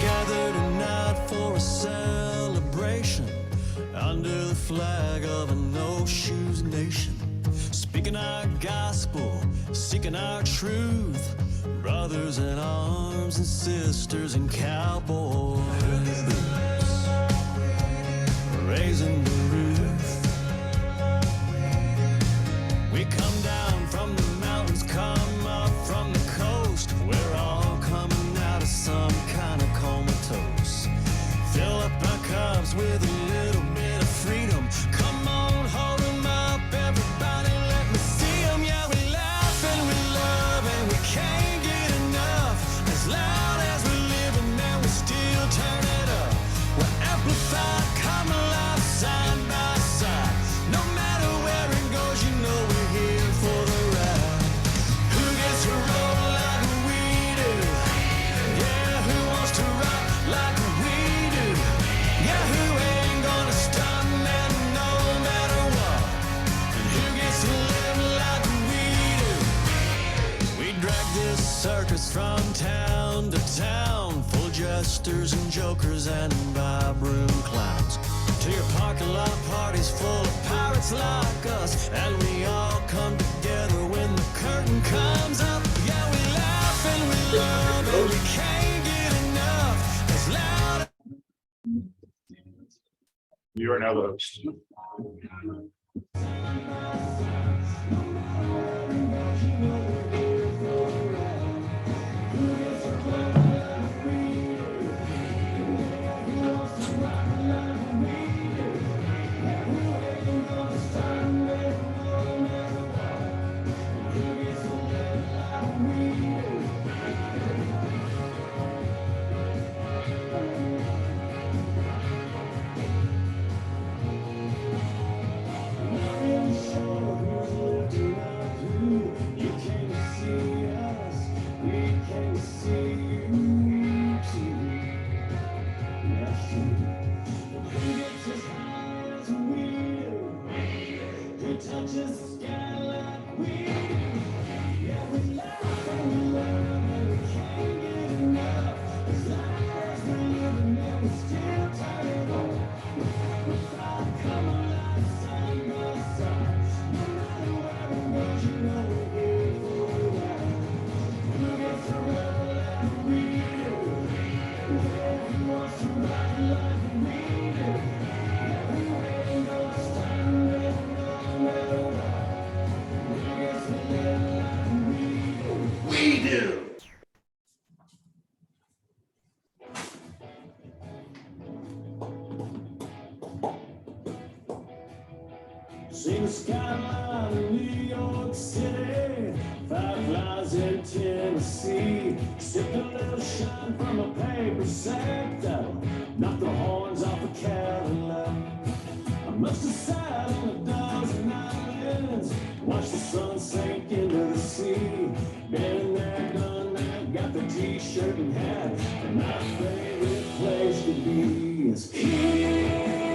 gather tonight for a celebration under the flag of a no-shoes nation, speaking our gospel, seeking our truth, brothers in arms and sisters in cowboy boots, raising the roof. We come down from the mountains, come up from the coast, we're all coming out of some kind of comatose. Fill up our cups with a little bit of freedom. Come on, hold 'em up, everybody, let me see 'em. Yeah, we laugh and we love and we can't get enough. As loud as we're living and we still turn it up. We're amplified, come alive, side by side. No matter where it goes, you know we're here for the ride. Who gets to roll like we do? Yeah, who wants to rock like we do? Yeah, who ain't gonna stop, man, no matter what? And who gets to live like we do? We drag this circus from town to town, full of jesters and jokers and vibe-room clowns. To your parking lot parties full of pirates like us, and we all come together when the curtain comes up. Yeah, we laugh and we love and we can't get enough. As loud. You are now the host. See the skyline in New York City, fireflies in Tennessee. Sipped a little shine from a paper sack that'll knock the horns off a Cadillac. I must have sat on a dozen islands, watched the sun sink into the sea. Been there, done that, got the t-shirt and hat, and my favorite place to be is here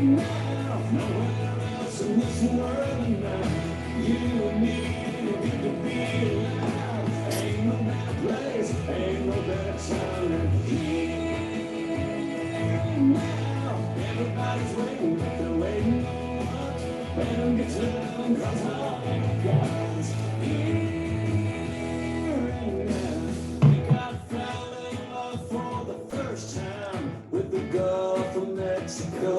now, nowhere else in this world now. You and me, good to be alive. Ain't no better place, ain't no better time than here now. Everybody's waiting, but they're waiting on what? Better get to them, 'cause all they got is here and now. Think I fell in love for the first time with the Gulf of Mexico.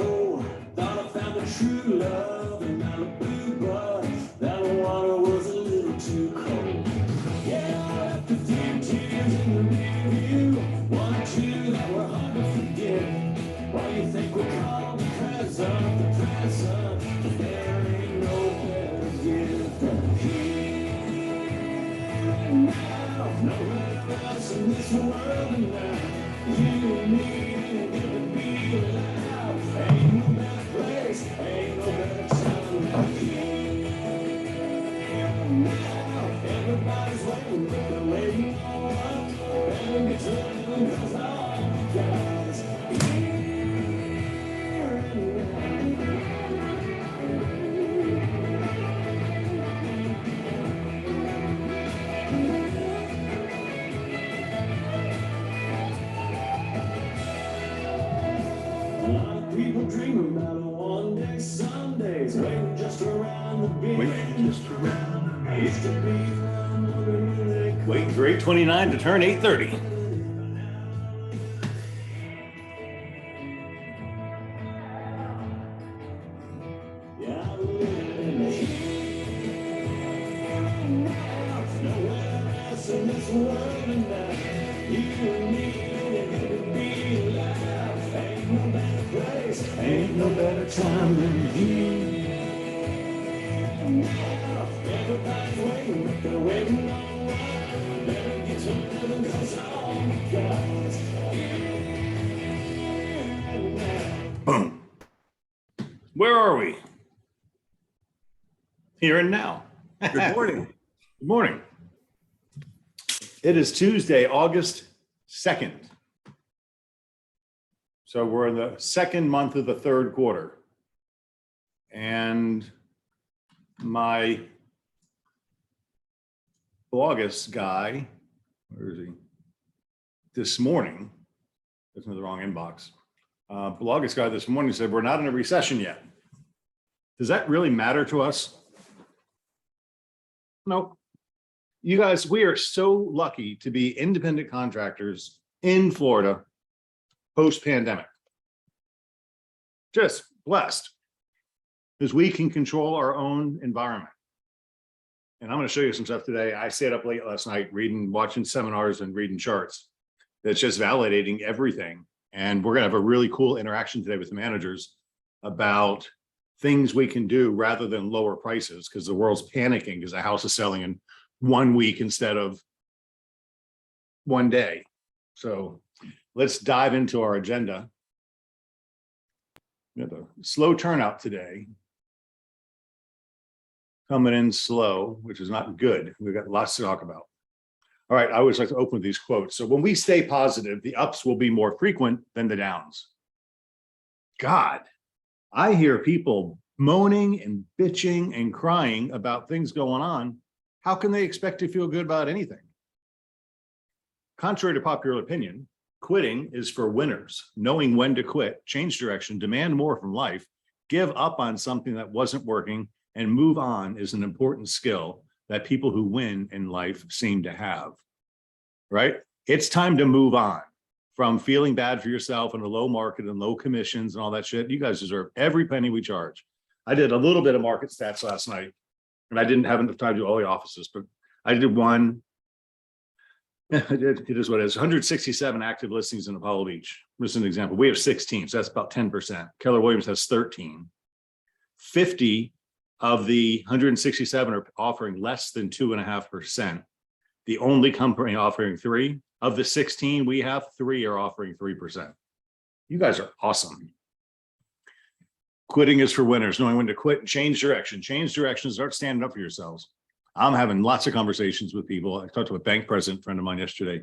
Thought I found a true love in Malibu, but that water was a little too cold. Yeah, I left a few tears in the rear view, one or two that were hard to forget. Why you think we call the present, but there ain't no better gift than here now, nowhere else in this world now. You and me, good to be alive. Ain't no better place, ain't no better time than here now. Everybody's waiting, but they're waiting on what? Better get to them, 'cause all you got is here. dream about a one-day Sundays, waiting just around the bend. Used to be fun when they Waiting for 8:29 to turn 8:30. Yeah, I'm living nowhere else in this world tonight. You and me, and could be alive. Ain't no better place, ain't no better time than here. Everybody's waiting, but they're waiting on one. Better get to living, 'cause all we got is here and now. Boom. Where are we? Here and now. Good morning. Good morning. It is Tuesday, August 2nd. So we're in the second month of the third quarter. And my Blogus guy, where is he? This morning, that's in the wrong inbox. Blogus guy this morning said, we're not in a recession yet. Does that really matter to us? No. You guys, we are so lucky to be independent contractors in Florida post-pandemic. Just blessed because we can control our own environment. And I'm going to show you some stuff today. I stayed up late last night watching seminars and reading charts. That's just validating everything. And we're going to have a really cool interaction today with the managers about things we can do rather than lower prices, because the world's panicking because the house is selling in 1 week instead of 1 day. So let's dive into our agenda. We have a slow turnout today. Coming in slow, which is not good. We've got lots to talk about. All right, I always like to open with these quotes. So when we stay positive, the ups will be more frequent than the downs. God, I hear people moaning and bitching and crying about things going on. How can they expect to feel good about anything? Contrary to popular opinion, quitting is for winners. Knowing when to quit, change direction, demand more from life, give up on something that wasn't working, and move on is an important skill that people who win in life seem to have, right? It's time to move on from feeling bad for yourself in a low market and low commissions and all that shit. You guys deserve every penny we charge. I did a little bit of market stats last night, and I didn't have enough time to do all the offices, but I did one. It is what it is. 167 active listings in Apollo Beach. This is an example. We have 16, so that's about 10%. Keller Williams has 13. 50 of the 167 are offering less than 2.5%. The only company offering 3 of the 16 we have, 3 are offering 3%. You guys are awesome. Quitting is for winners. Knowing when to quit and change direction. Change direction, start standing up for yourselves. I'm having lots of conversations with people. I talked to a bank president friend of mine yesterday,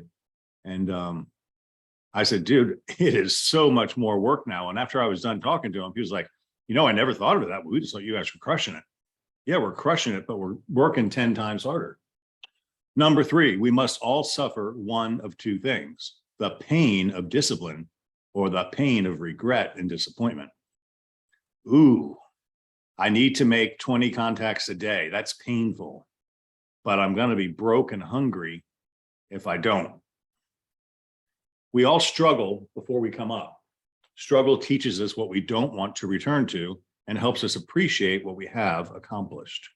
and I said, dude, it is so much more work now. And after I was done talking to him, he was like, you know, I never thought of it that way. We just thought you guys were crushing it. Yeah, we're crushing it, but we're working 10 times harder. Number 3, we must all suffer one of 2 things: the pain of discipline or the pain of regret and disappointment. Ooh, I need to make 20 contacts a day. That's painful, but I'm going to be broke and hungry if I don't. We all struggle before we come up. Struggle teaches us what we don't want to return to and helps us appreciate what we have accomplished.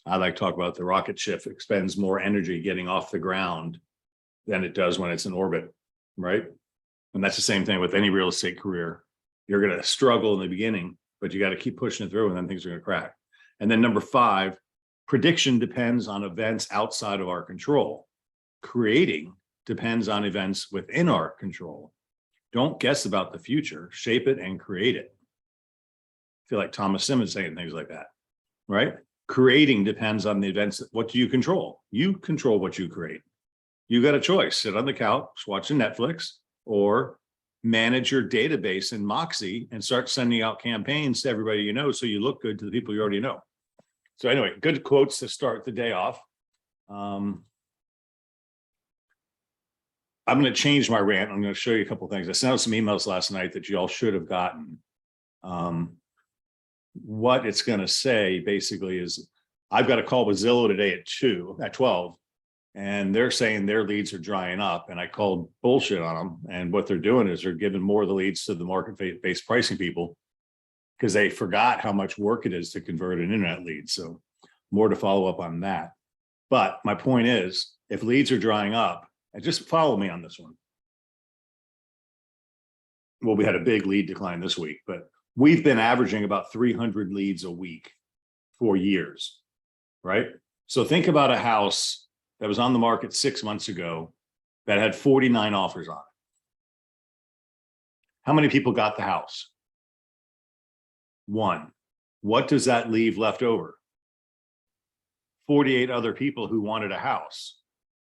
I like to talk about the rocket ship expends more energy getting off the ground than it does when it's in orbit, right? And that's the same thing with any real estate career. You're going to struggle in the beginning, but you got to keep pushing it through, and then things are going to crack. And then number 5, prediction depends on events outside of our control. Creating depends on events within our control. Don't guess about the future, shape it and create it. I feel like Thomas Simmons saying things like that, right? Creating depends on the events. What do you control? You control what you create. You got a choice: sit on the couch watching Netflix, or manage your database in Moxie and start sending out campaigns to everybody you know, so you look good to the people you already know. So anyway, good quotes to start the day off. I'm going to change my rant. I'm going to show you a couple of things. I sent out some emails last night that you all should have gotten. What it's going to say basically is, I've got a call with Zillow today at 12, and they're saying their leads are drying up, and I called bullshit on them. And what they're doing is they're giving more of the leads to the market-based pricing people because they forgot how much work it is to convert an internet lead. So more to follow up on that. But my point is, if leads are drying up, and just follow me on this one. Well, we had a big lead decline this week, but we've been averaging about 300 leads a week for years, right? So think about a house that was on the market 6 months ago that had 49 offers on it. How many people got the house? One. What does that leave left over? 48 other people who wanted a house.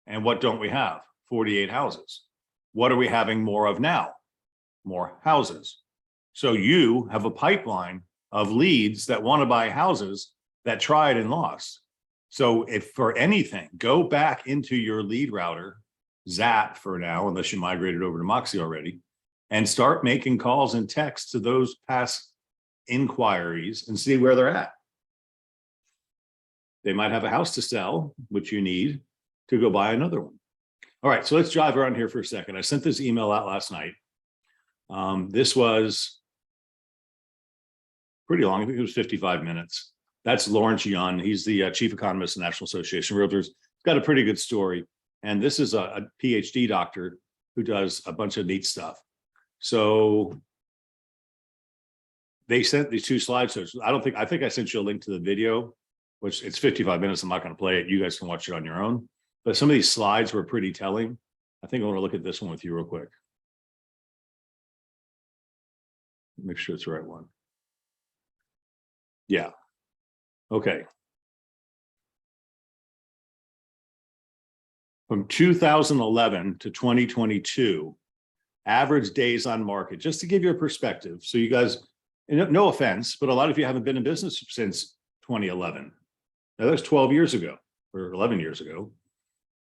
And what don't we have? 48 houses. What are we having more of now? More houses. So you have a pipeline of leads that want to buy houses that tried and lost. So if for anything, go back into your lead router, Zap for now, unless you migrated over to Moxie already, and start making calls and texts to those past inquiries and see where they're at. They might have a house to sell, which you need to go buy another one. All right, so let's drive around here for a second. I sent this email out last night. This was pretty long. I think it was 55 minutes. That's Lawrence Yun. He's the chief economist of the National Association of Realtors. He's got a pretty good story. And this is a PhD doctor who does a bunch of neat stuff. So they sent these two slides. So I think I sent you a link to the video, which it's 55 minutes. I'm not going to play it. You guys can watch it on your own. But some of these slides were pretty telling. I think I want to look at this one with you real quick. Make sure it's the right one. Yeah. Okay. From 2011 to 2022, average days on market, just to give you a perspective. So you guys, no offense, but a lot of you haven't been in business since 2011. Now that's 12 years ago or 11 years ago.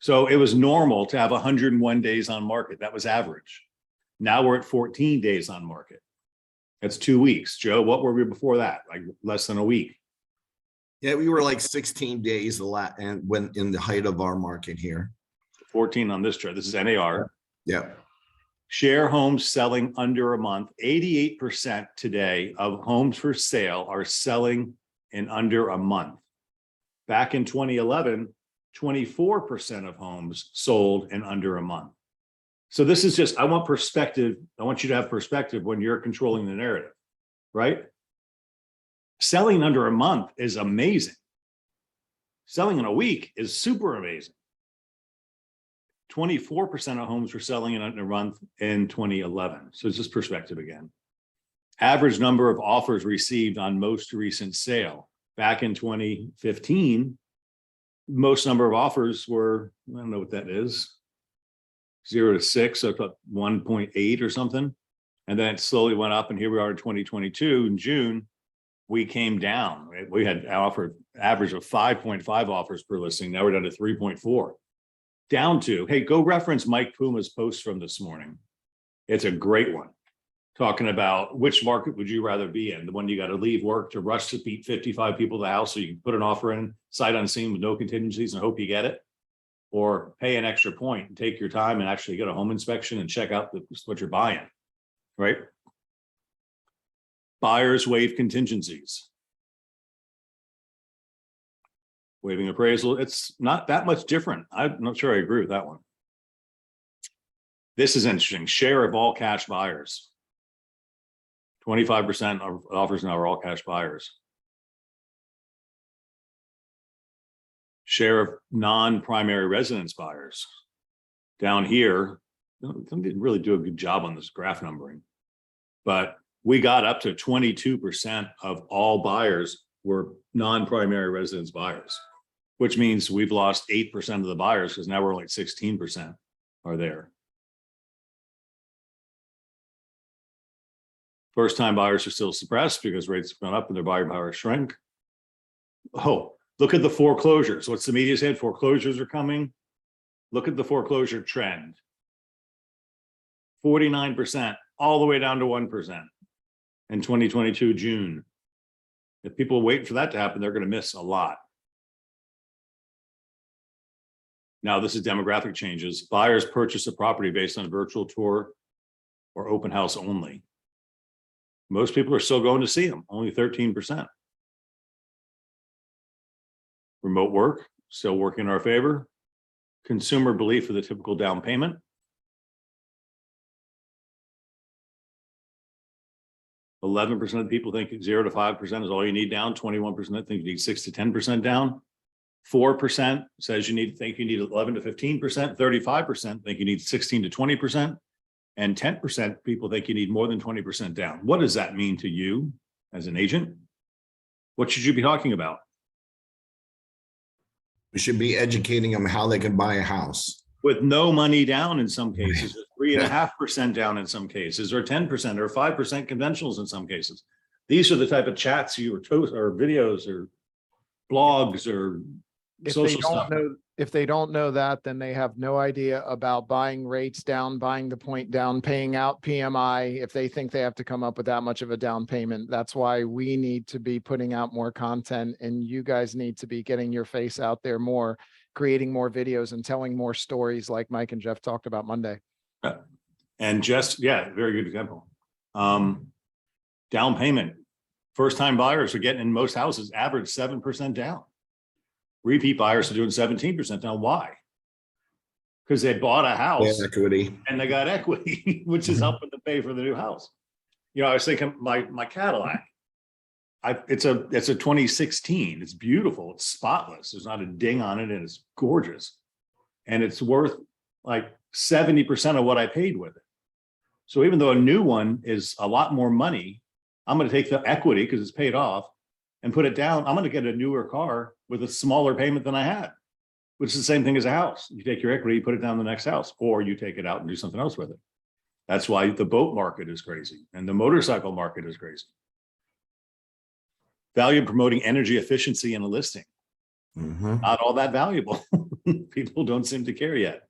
So it was normal to have 101 days on market. That was average. Now we're at 14 days on market. That's 2 weeks. Joe, what were we before that? Like less than a week. Yeah, we were like 16 days and when in the height of our market here. 14 on this chart. This is NAR. Yeah. Share homes selling under a month. 88% today of homes for sale are selling in under a month. Back in 2011, 24% of homes sold in under a month. So this is just, I want perspective. I want you to have perspective when you're controlling the narrative, right? Selling under a month is amazing. Selling in a week is super amazing. 24% of homes were selling in under a month in 2011. So it's just perspective again. Average number of offers received on most recent sale. Back in 2015, most number of offers were, I don't know what that is, 0 to 6, so about 1.8 or something. And then it slowly went up, and here we are in 2022 in June. We came down, right? We had offered average of 5.5 offers per listing. Now we're down to 3.4. Down to, hey, go reference Mike Puma's post from this morning. It's a great one. Talking about which market would you rather be in? The one you got to leave work to rush to beat 55 people to the house so you can put an offer in, sight unseen with no contingencies and hope you get it? Or pay an extra point and take your time and actually get a home inspection and check out what you're buying, right? Buyers waive contingencies. Waiving appraisal, it's not that much different. I'm not sure I agree with that one. This is interesting. Share of all cash buyers. 25% of offers now are all cash buyers. Share of non-primary residence buyers. Down here, they didn't really do a good job on this graph numbering, but we got up to 22% of all buyers were non-primary residence buyers, which means we've lost 8% of the buyers because now we're like 16% are there. First-time buyers are still suppressed because rates have gone up and their buyer power shrink. Oh, look at the foreclosures. What's the media said? Foreclosures are coming. Look at the foreclosure trend. 49% all the way down to 1%. in 2022, June. If people wait for that to happen, they're going to miss a lot. Now, this is demographic changes. Buyers purchase a property based on a virtual tour or open house only. Most people are still going to see them, only 13%. Remote work, still working in our favor. Consumer belief of the typical down payment. $11% of people think 0 to 5% is all you need down. 21% think you need 6 to 10% down. 4% says think you need 11 to 15%. 35% think you need 16 to 20%. And 10% people think you need more than 20% down. What does that mean to you as an agent? What should you be talking about? We should be educating them how they can buy a house. With no money down in some cases, 3.5% down in some cases, or 10% or 5% conventionals in some cases. These are the type of chats or videos or blogs or social stuff. If they don't know that, then they have no idea about buying rates down, buying the point down, paying out PMI. If they think they have to come up with that much of a down payment, that's why we need to be putting out more content, and you guys need to be getting your face out there more, creating more videos and telling more stories like Mike and Jeff talked about Monday. And just, very good example. Down payment. First time buyers are getting in most houses average 7% down. Repeat buyers are doing 17% down. Why? Because they bought a house Equity. and they got equity, which is helping to pay for the new house. You know, I was thinking my Cadillac. It's a 2016. It's beautiful. It's spotless. There's not a ding on it, and it's gorgeous. And it's worth like 70% of what I paid with it. So even though a new one is a lot more money, I'm going to take the equity because it's paid off and put it down. I'm going to get a newer car with a smaller payment than I had, which is the same thing as a house. You take your equity, you put it down the next house, or you take it out and do something else with it. That's why the boat market is crazy and the motorcycle market is crazy. Value in promoting energy efficiency in a listing. Not all that valuable. People don't seem to care yet.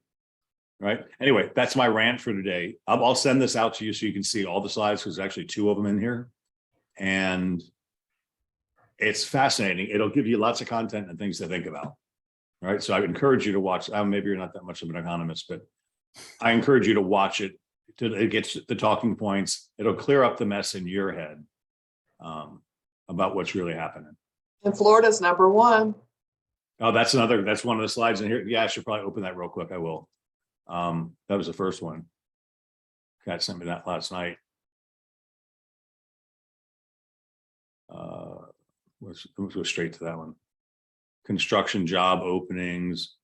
Right. Anyway, that's my rant for today. I'll send this out to you so you can see all the slides, because there's actually 2 of them in here. And it's fascinating. It'll give you lots of content and things to think about. All right. So I would encourage you to watch. Maybe you're not that much of an economist, but I encourage you to watch it. It gets the talking points. It'll clear up the mess in your head about what's really happening. And Florida's #1. Oh, that's one of the slides in here. Yeah, I should probably open that real quick. I will. That was the first one. Kat sent me that last night. Let's go straight to that one. Construction job openings,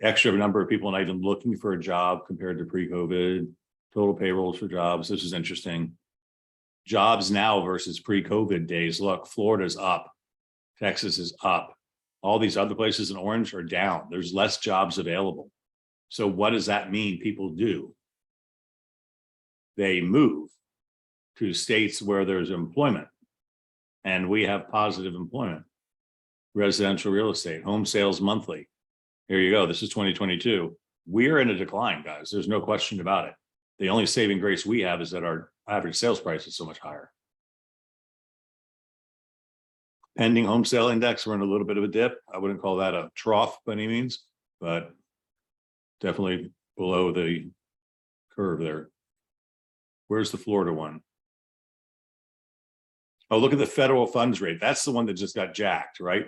extra number of people not even looking for a job compared to pre-COVID, total payrolls for jobs. This is interesting. Jobs now versus pre-COVID days. Look, Florida's up. Texas is up. All these other places in orange are down. There's less jobs available. So what does that mean people do? They move to states where there's employment. And we have positive employment. Residential real estate, home sales monthly. Here you go. This is 2022. We're in a decline, guys. There's no question about it. The only saving grace we have is that our average sales price is so much higher. Pending home sale index, we're in a little bit of a dip. I wouldn't call that a trough by any means, but definitely below the curve there. Where's the Florida one? Oh, look at the federal funds rate. That's the one that just got jacked, right?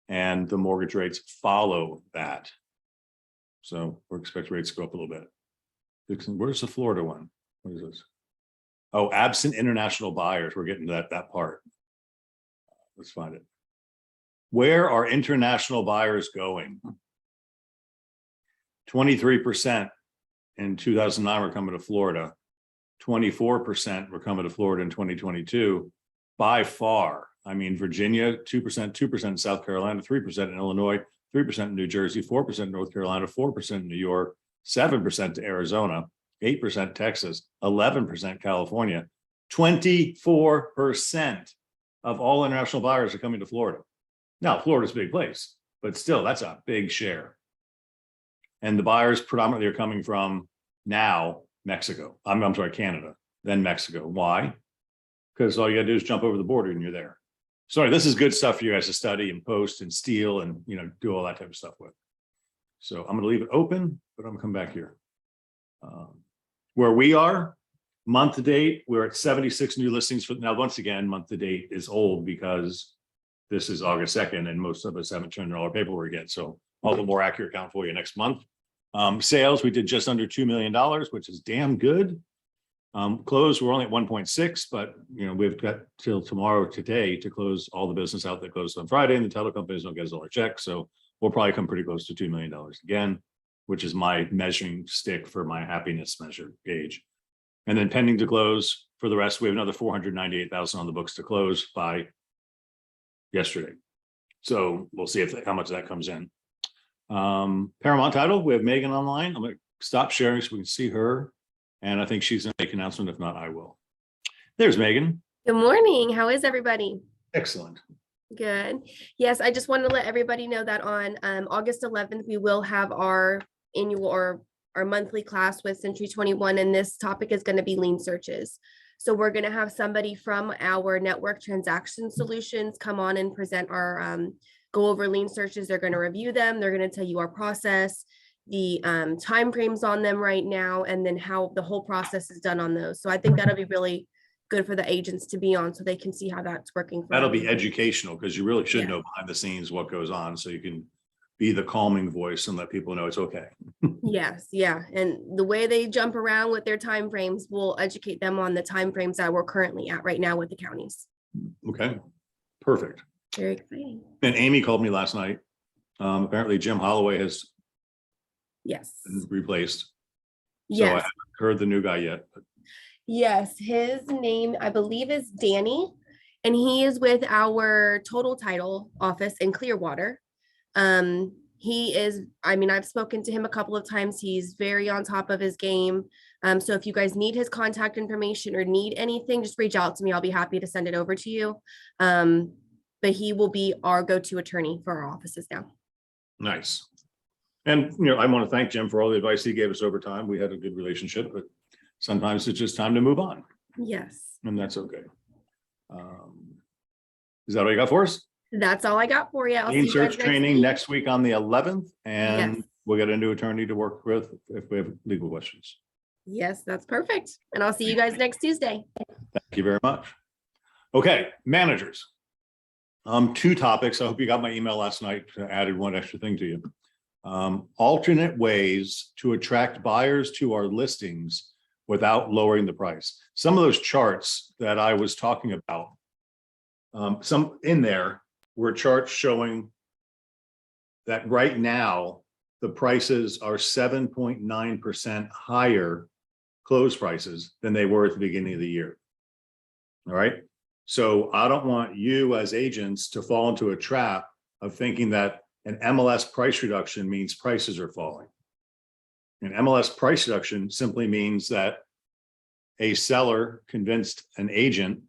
And the mortgage rates follow that. So we expect rates to go up a little bit. Where's the Florida one? What is this? Oh, absent international buyers. We're getting to that part. Let's find it. Where are international buyers going? 23% in 2009 were coming to Florida. 24% were coming to Florida in 2022. By far, I mean, Virginia, 2% in South Carolina, 3% in Illinois, 3% in New Jersey, 4% in North Carolina, 4% in New York, 7% to Arizona, 8% Texas, 11% California, 24% of all international buyers are coming to Florida. Now, Florida's a big place, but still, that's a big share. And the buyers predominantly are coming from now Mexico. I'm sorry, Canada. then Mexico. Why? Because all you gotta do is jump over the border and you're there. Sorry, this is good stuff for you guys to study and post and steal and, do all that type of stuff with. So I'm gonna leave it open, but I'm gonna come back here. Where we are, month to date, we're at 76 new listings for, now, once again, month to date is old because this is August 2nd and most of us haven't turned in all our paperwork yet. So I'll have a more accurate count for you next month. Sales, we did just under $2 million, which is damn good. Close, we're only at 1.6, but we've got till tomorrow today to close all the business out that closed on Friday, and the title companies don't get us all our checks. So we'll probably come pretty close to $2 million again, which is my measuring stick for my happiness measure gauge. And then pending to close for the rest, we have another 498,000 on the books to close by yesterday. So we'll see how much that comes in. Paramount Title, we have Megan online. I'm gonna stop sharing so we can see her. And I think she's gonna make an announcement. If not, I will. There's Megan. Good morning. How is everybody? Excellent. Good. Yes, I just wanted to let everybody know that on August 11th, we will have our annual or our monthly class with Century 21, and this topic is going to be lien searches. So we're going to have somebody from our network transaction solutions come on and present our go over lien searches. They're going to review them. They're going to tell you our process, the timeframes on them right now, and then how the whole process is done on those. So I think that'll be really good for the agents to be on so they can see how that's working. That'll be educational because you really should Yeah. know behind the scenes what goes on so you can be the calming voice and let people know it's okay. Yes, yeah. And the way they jump around with their timeframes will educate them on the timeframes that we're currently at right now with the counties. Okay, perfect. Very exciting. And Amy called me last night. Apparently Jim Holloway has Yes. been replaced. So I Yes. haven't heard the new guy yet. But Yes. His name, I believe, is Danny, and he is with our Total Title office in Clearwater. He is, I've spoken to him a couple of times. He's very on top of his game. So if you guys need his contact information or need anything, just reach out to me. I'll be happy to send it over to you. But he will be our go-to attorney for our offices now. nice. And, I want to thank Jim for all the advice he gave us over time. We had a good relationship, but sometimes it's just time to move on, Yes, and that's okay. Is that all you got for us? that's all I got for you. I'll see Lien you guys search training week. next week on the 11th, and Yes. we'll get a new attorney to work with if we have legal questions. Yes, that's perfect. And I'll see you guys next Tuesday. Thank you very much. Okay, managers. Two topics. I hope you got my email last night. I added one extra thing to you. Alternate ways to attract buyers to our listings without lowering the price. Some of those charts that I was talking about, some in there were charts showing that right now the prices are 7.9% higher close prices than they were at the beginning of the year. All right. So I don't want you as agents to fall into a trap of thinking that an MLS price reduction means prices are falling. An MLS price reduction simply means that a seller convinced an agent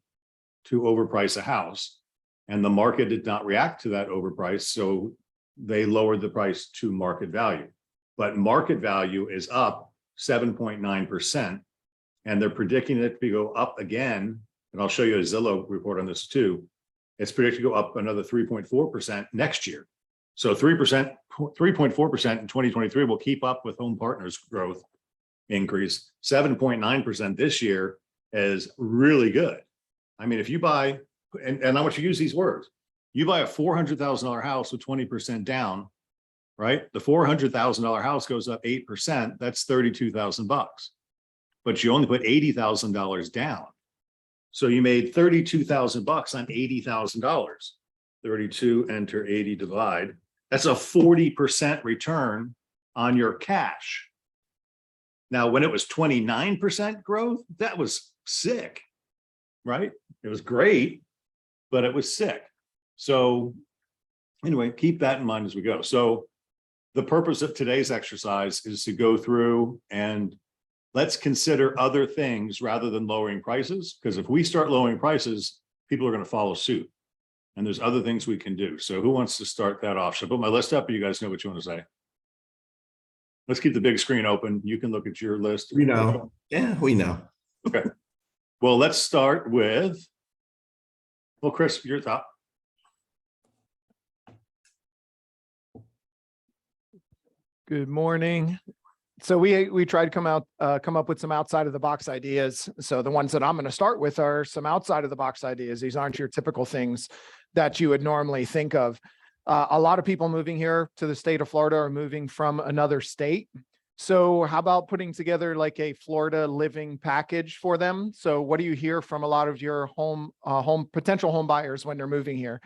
to overprice a house, and the market did not react to that overprice, so they lowered the price to market value. But market value is up 7.9%, and they're predicting it to go up again. And I'll show you a Zillow report on this too. It's predicted to go up another 3.4% next year. So 3%, 3.4% in 2023 will keep up with Home Partners growth increase. 7.9% this year is really good. I mean, if you buy, and I want you to use these words, you buy a $400,000 house with 20% down, right? The $400,000 house goes up 8%. That's $32,000, but you only put $80,000 down. So you made $32,000 on $80,000. 32, enter 80, divide. That's a 40% return on your cash. Now, when it was 29% growth, that was sick, right? It was great, but it was sick. So anyway, keep that in mind as we go. So the purpose of today's exercise is to go through and let's consider other things rather than lowering prices, because if we start lowering prices, people are going to follow suit. And there's other things we can do. So who wants to start that off? Should I put my list up or you guys know what you want to say? Let's keep the big screen open. You can look at your list. We know. Yeah, we know. Okay. Well, let's start with, well, Chris, your thought. Good morning. So we tried to come up with some outside of the box ideas. So the ones that I'm going to start with are some outside of the box ideas. These aren't your typical things that you would normally think of. A lot of people moving here to the state of Florida are moving from another state. So how about putting together like a Florida living package for them? So what do you hear from a lot of your potential home buyers when they're moving here?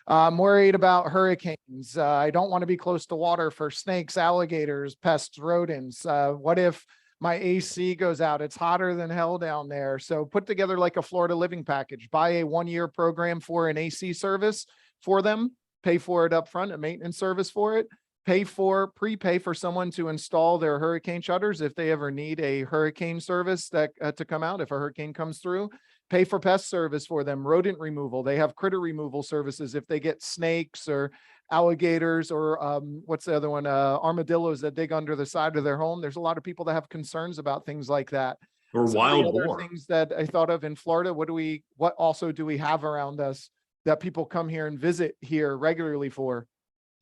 I'm worried about hurricanes. I don't want to be close to water for snakes, alligators, pests, rodents. What if my AC goes out? It's hotter than hell down there. So put together like a Florida living package, buy a 1-year program for an AC service for them, pay for it up front, a maintenance service for it, prepay for someone to install their hurricane shutters if they ever need a hurricane service that to come out if a hurricane comes through. Pay for pest service for them, rodent removal. They have critter removal services if they get snakes or alligators or what's the other one? Armadillos that dig under the side of their home. There's a lot of people that have concerns about things like that. Or Some of the wild other boar. things that I thought of in Florida. What also do we have around us that people come here and visit here regularly for?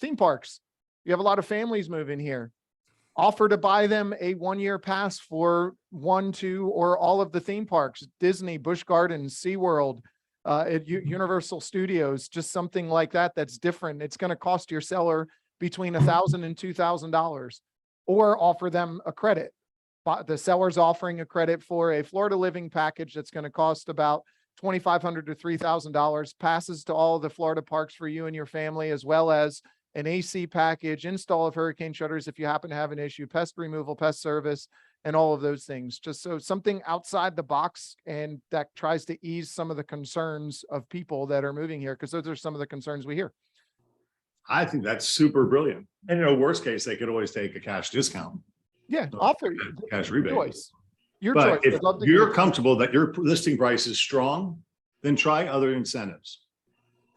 Theme parks. You have a lot of families moving here. Offer to buy them a 1-year pass for 1, 2, or all of the theme parks, Disney, Busch Gardens, SeaWorld, Universal Studios, just something like that that's different. It's going to cost your seller between $1,000 and $2,000, or offer them a credit. The seller's offering a credit for a Florida living package that's going to cost about $2,500 to $3,000, passes to all of the Florida parks for you and your family, as well as an AC package, install of hurricane shutters if you happen to have an issue, pest removal, pest service, and all of those things. Just so something outside the box and that tries to ease some of the concerns of people that are moving here, because those are some of the concerns we hear. I think that's super brilliant. And worst case, they could always take a cash discount, Yeah, So, offer cash your rebate. choice. Your But choice. if I'd love to you're hear- comfortable that your listing price is strong, then try other incentives.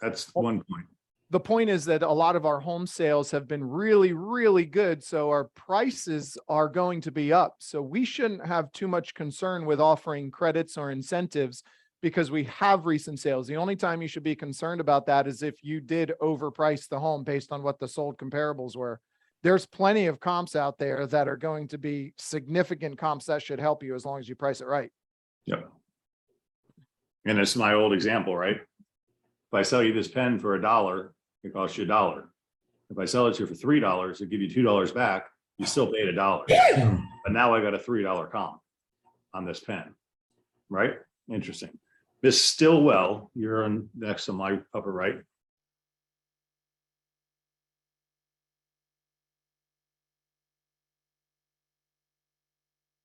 That's one point. The point is that a lot of our home sales have been really, really good. So our prices are going to be up. So we shouldn't have too much concern with offering credits or incentives because we have recent sales. The only time you should be concerned about that is if you did overprice the home based on what the sold comparables were. There's plenty of comps out there that are going to be significant comps that should help you as long as you price it right. Yep. And it's my old example, right? If I sell you this pen for $1, it costs you $1. If I sell it to you for $3, it give you $2 back, you still paid $1. But now I got a $3 comp on this pen, right? Interesting. Miss Stillwell, you're on next on my upper right.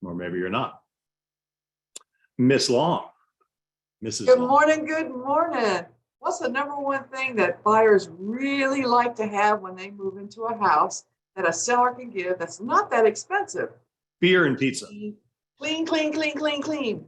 Or maybe you're not. Miss Long. Mrs. Good Long. morning, good morning. What's the number one thing that buyers really like to have when they move into a house that a seller can give that's not that expensive? Beer and pizza. Clean, clean, clean, clean, clean.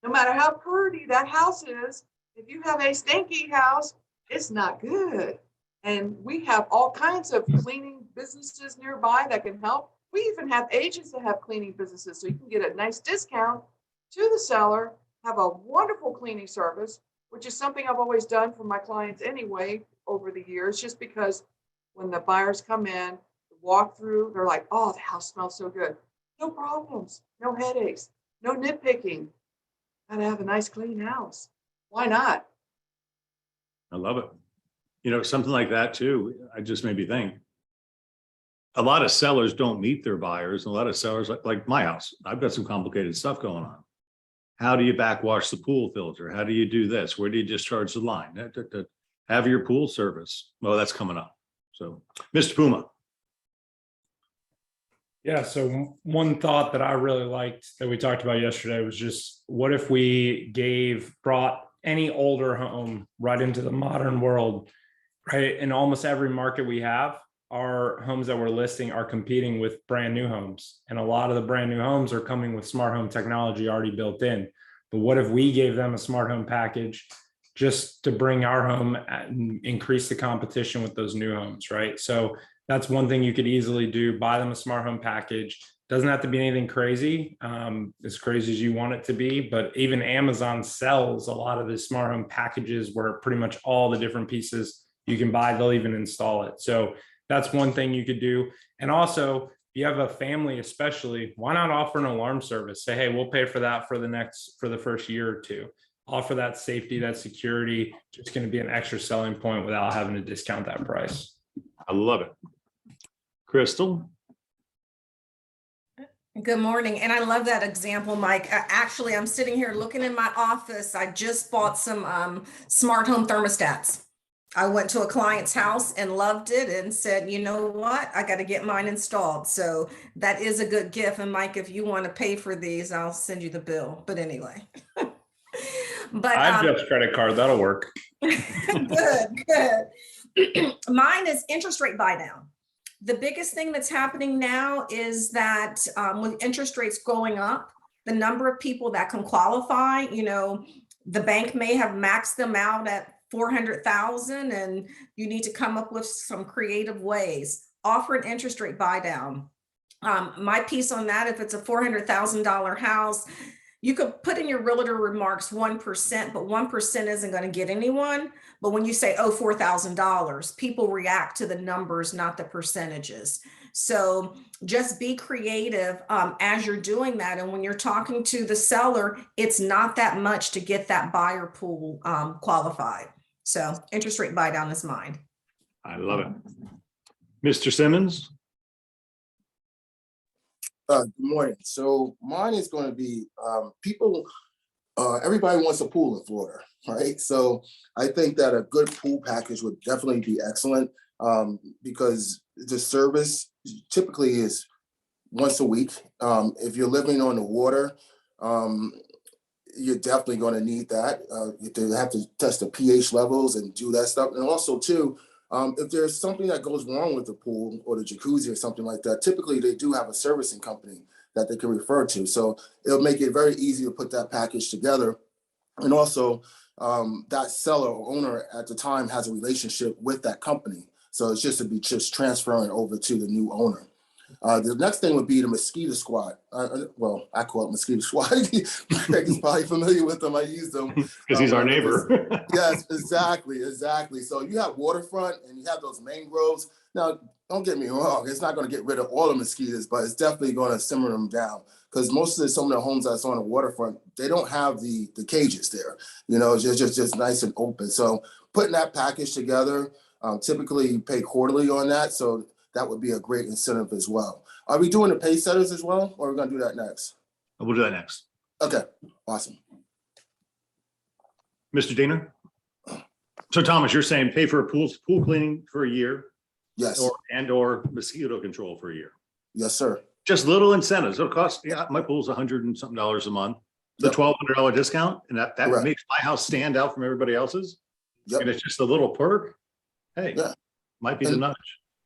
No matter how pretty that house is, if you have a stinky house, it's not good. And we have all kinds of cleaning businesses nearby that can help. We even have agents that have cleaning businesses, so you can get a nice discount to the seller, have a wonderful cleaning service, which is something I've always done for my clients anyway over the years, just because when the buyers come in, walk through, they're like, oh, the house smells so good. No problems, no headaches, no nitpicking. Gotta have a nice clean house. Why not? I love it. You know, something like that too, I just made me think. A lot of sellers don't meet their buyers. And a lot of sellers, like my house, I've got some complicated stuff going on. How do you backwash the pool filter? How do you do this? Where do you discharge the line? Have your pool service. Well, that's coming up. So, Mr. Puma. Yeah, so one thought that I really liked that we talked about yesterday was just what if we brought any older home right into the modern world, right? In almost every market we have, our homes that we're listing are competing with brand new homes. And a lot of the brand new homes are coming with smart home technology already built in. But what if we gave them a smart home package just to bring our home and increase the competition with those new homes, right? So that's one thing you could easily do, buy them a smart home package. Doesn't have to be anything crazy, as crazy as you want it to be, but even Amazon sells a lot of the smart home packages where pretty much all the different pieces you can buy, they'll even install it. So that's one thing you could do. And also, if you have a family especially, why not offer an alarm service? Say, hey, we'll pay for that for the first year or two. Offer that safety, that security. It's going to be an extra selling point without having to discount that price. I love it. Crystal? Good morning. And I love that example, Mike. Actually, I'm sitting here looking in my office. I just bought some smart home thermostats. I went to a client's house and loved it and said, you know what? I got to get mine installed. So that is a good gift. And Mike, if you want to pay for these, I'll send you the bill. But anyway. But I have Jeff's credit card. That'll work. good. Mine is interest rate buy down. The biggest thing that's happening now is that with interest rates going up, the number of people that can qualify, the bank may have maxed them out at 400,000, and you need to come up with some creative ways. Offer an interest rate buy down. My piece on that, if it's a $400,000 house, you could put in your realtor remarks 1%, but 1% isn't going to get anyone. But when you say, oh, $4,000, people react to the numbers, not the percentages. So just be creative as you're doing that. And when you're talking to the seller, it's not that much to get that buyer pool qualified. So interest rate buy down is mine. I love it. Mr. Simmons? Good morning. So mine is going to be everybody wants a pool in Florida, right? So I think that a good pool package would definitely be excellent because the service typically is once a week. If you're living on the water, you're definitely going to need that. You have to test the pH levels and do that stuff. And also too, if there's something that goes wrong with the pool or the jacuzzi or something like that, typically they do have a servicing company that they can refer to. So it'll make it very easy to put that package together. And also that seller or owner at the time has a relationship with that company. So it's just transferring over to the new owner. The next thing would be the mosquito squad. Well, I call it mosquito squad. Greg is probably familiar with them. I use them. Because he's our neighbor. Yes, exactly. So you have waterfront and you have those mangroves. Now, don't get me wrong. It's not going to get rid of all the mosquitoes, but it's definitely going to simmer them down. Because some of the homes that's on the waterfront, they don't have the cages there. It's just nice and open. So putting that package together, typically you pay quarterly on that. So that would be a great incentive as well. Are we doing the pay setters as well, or are we going to do that next? We'll do that next. Okay, awesome. Mr. Diener? So Thomas, you're saying pay for a pool cleaning for a year? Yes. or mosquito control for a year? Yes, sir. Just little incentives. It'll cost, my pool's $100 and something a month. The Yep. $1,200 discount, and that Correct. makes my house stand out from everybody else's. Yep. And it's just a little perk. Hey, Yeah. might be the And- nudge.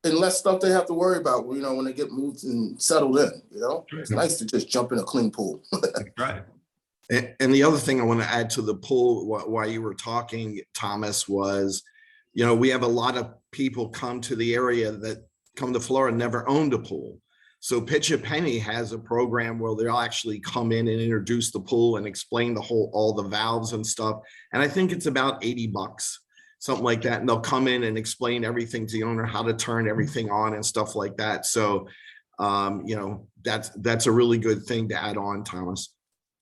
And less stuff they have to worry about, when they get moved and settled in, It's nice to just jump in a clean pool. Right. And the other thing I want to add to the pool while you were talking, Thomas, was, we have a lot of people come to the area that come to Florida, never owned a pool. So Pitch a Penny has a program where they'll actually come in and introduce the pool and explain all the valves and stuff. And I think it's about $80, something like that. And they'll come in and explain everything to the owner, how to turn everything on and stuff like that. So, that's a really good thing to add on, Thomas.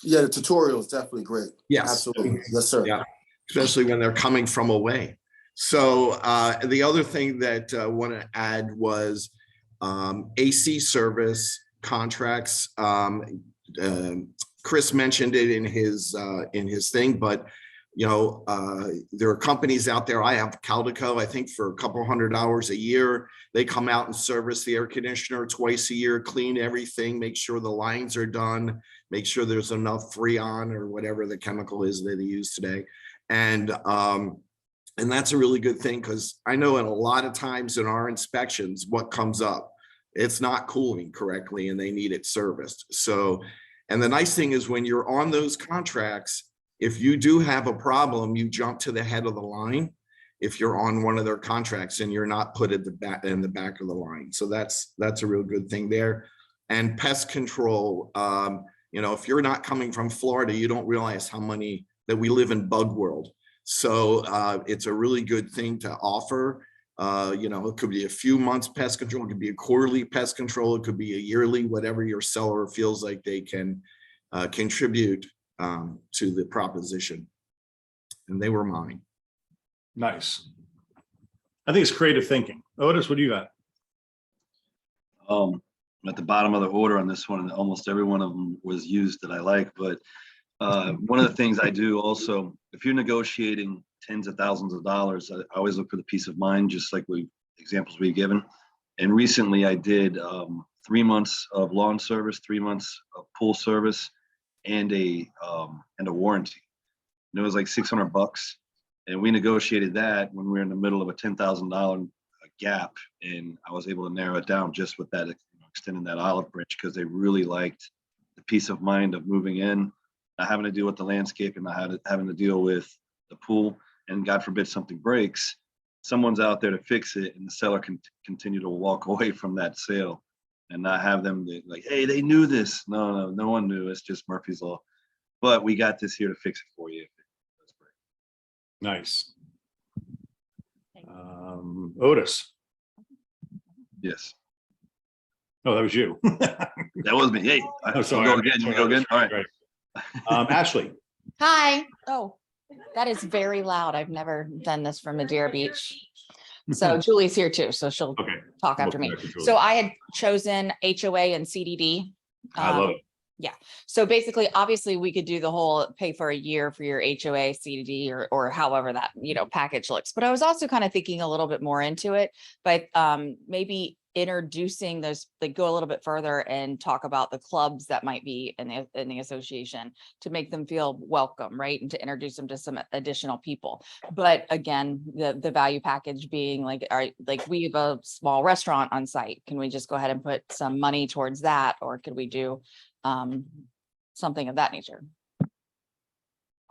Yeah, the tutorial is definitely great. Yes. Absolutely. Yes, sir. Yeah. Especially when they're coming from away. So the other thing that I want to add was AC service contracts. Chris mentioned it in his thing, but there are companies out there. I have Caldico, I think for a couple $100 a year. They come out and service the air conditioner twice a year, clean everything, make sure the lines are done, make sure there's enough Freon or whatever the chemical is that they use today. And that's a really good thing, because I know in a lot of times in our inspections, what comes up, it's not cooling correctly and they need it serviced. So, and the nice thing is when you're on those contracts, if you do have a problem, you jump to the head of the line if you're on one of their contracts and you're not put at the back of the line. So that's a real good thing there. And pest control, you know, if you're not coming from Florida, you don't realize how many that we live in bug world. So it's a really good thing to offer. You know, it could be a few months pest control, it could be a quarterly pest control, it could be a yearly, whatever your seller feels like they can contribute to the proposition. And they were mine. Nice. I think it's creative thinking. Otis, what do you got? I'm at the bottom of the order on this one, and almost every one of them was used that I like, but one of the things I do also, if you're negotiating tens of thousands of dollars, I always look for the peace of mind, just like examples we've given. And recently I did 3 months of lawn service, 3 months of pool service, and a warranty. And it was like $600. And we negotiated that when we were in the middle of a $10,000 gap. And I was able to narrow it down just with that, extending that olive branch, because they really liked the peace of mind of moving in, not having to deal with the landscape and not having to deal with the pool. And God forbid something breaks, someone's out there to fix it, and the seller can continue to walk away from that sale and not have them like, hey, they knew this. No one knew. It's just Murphy's Law. But we got this here to fix it for you. Nice. Otis. Yes. Oh, that was you. That was me. Hey, Oh, sorry. You go again. You go again. All right. Ashley. Hi. Oh, that is very loud. I've never done this from Madeira Beach. So Julie's here too, so she'll Okay. talk after me. Welcome back to Julie. So I had chosen HOA and CDD. I love it. So basically, obviously, we could do the whole pay for a year for your HOA, CDD, or however that, package looks. But I was also kind of thinking a little bit more into it, but maybe introducing those, like go a little bit further and talk about the clubs that might be in the association to make them feel welcome, right? And to introduce them to some additional people. But again, the value package being like, all right, like we have a small restaurant on site. Can we just go ahead and put some money towards that? Or could we do something of that nature?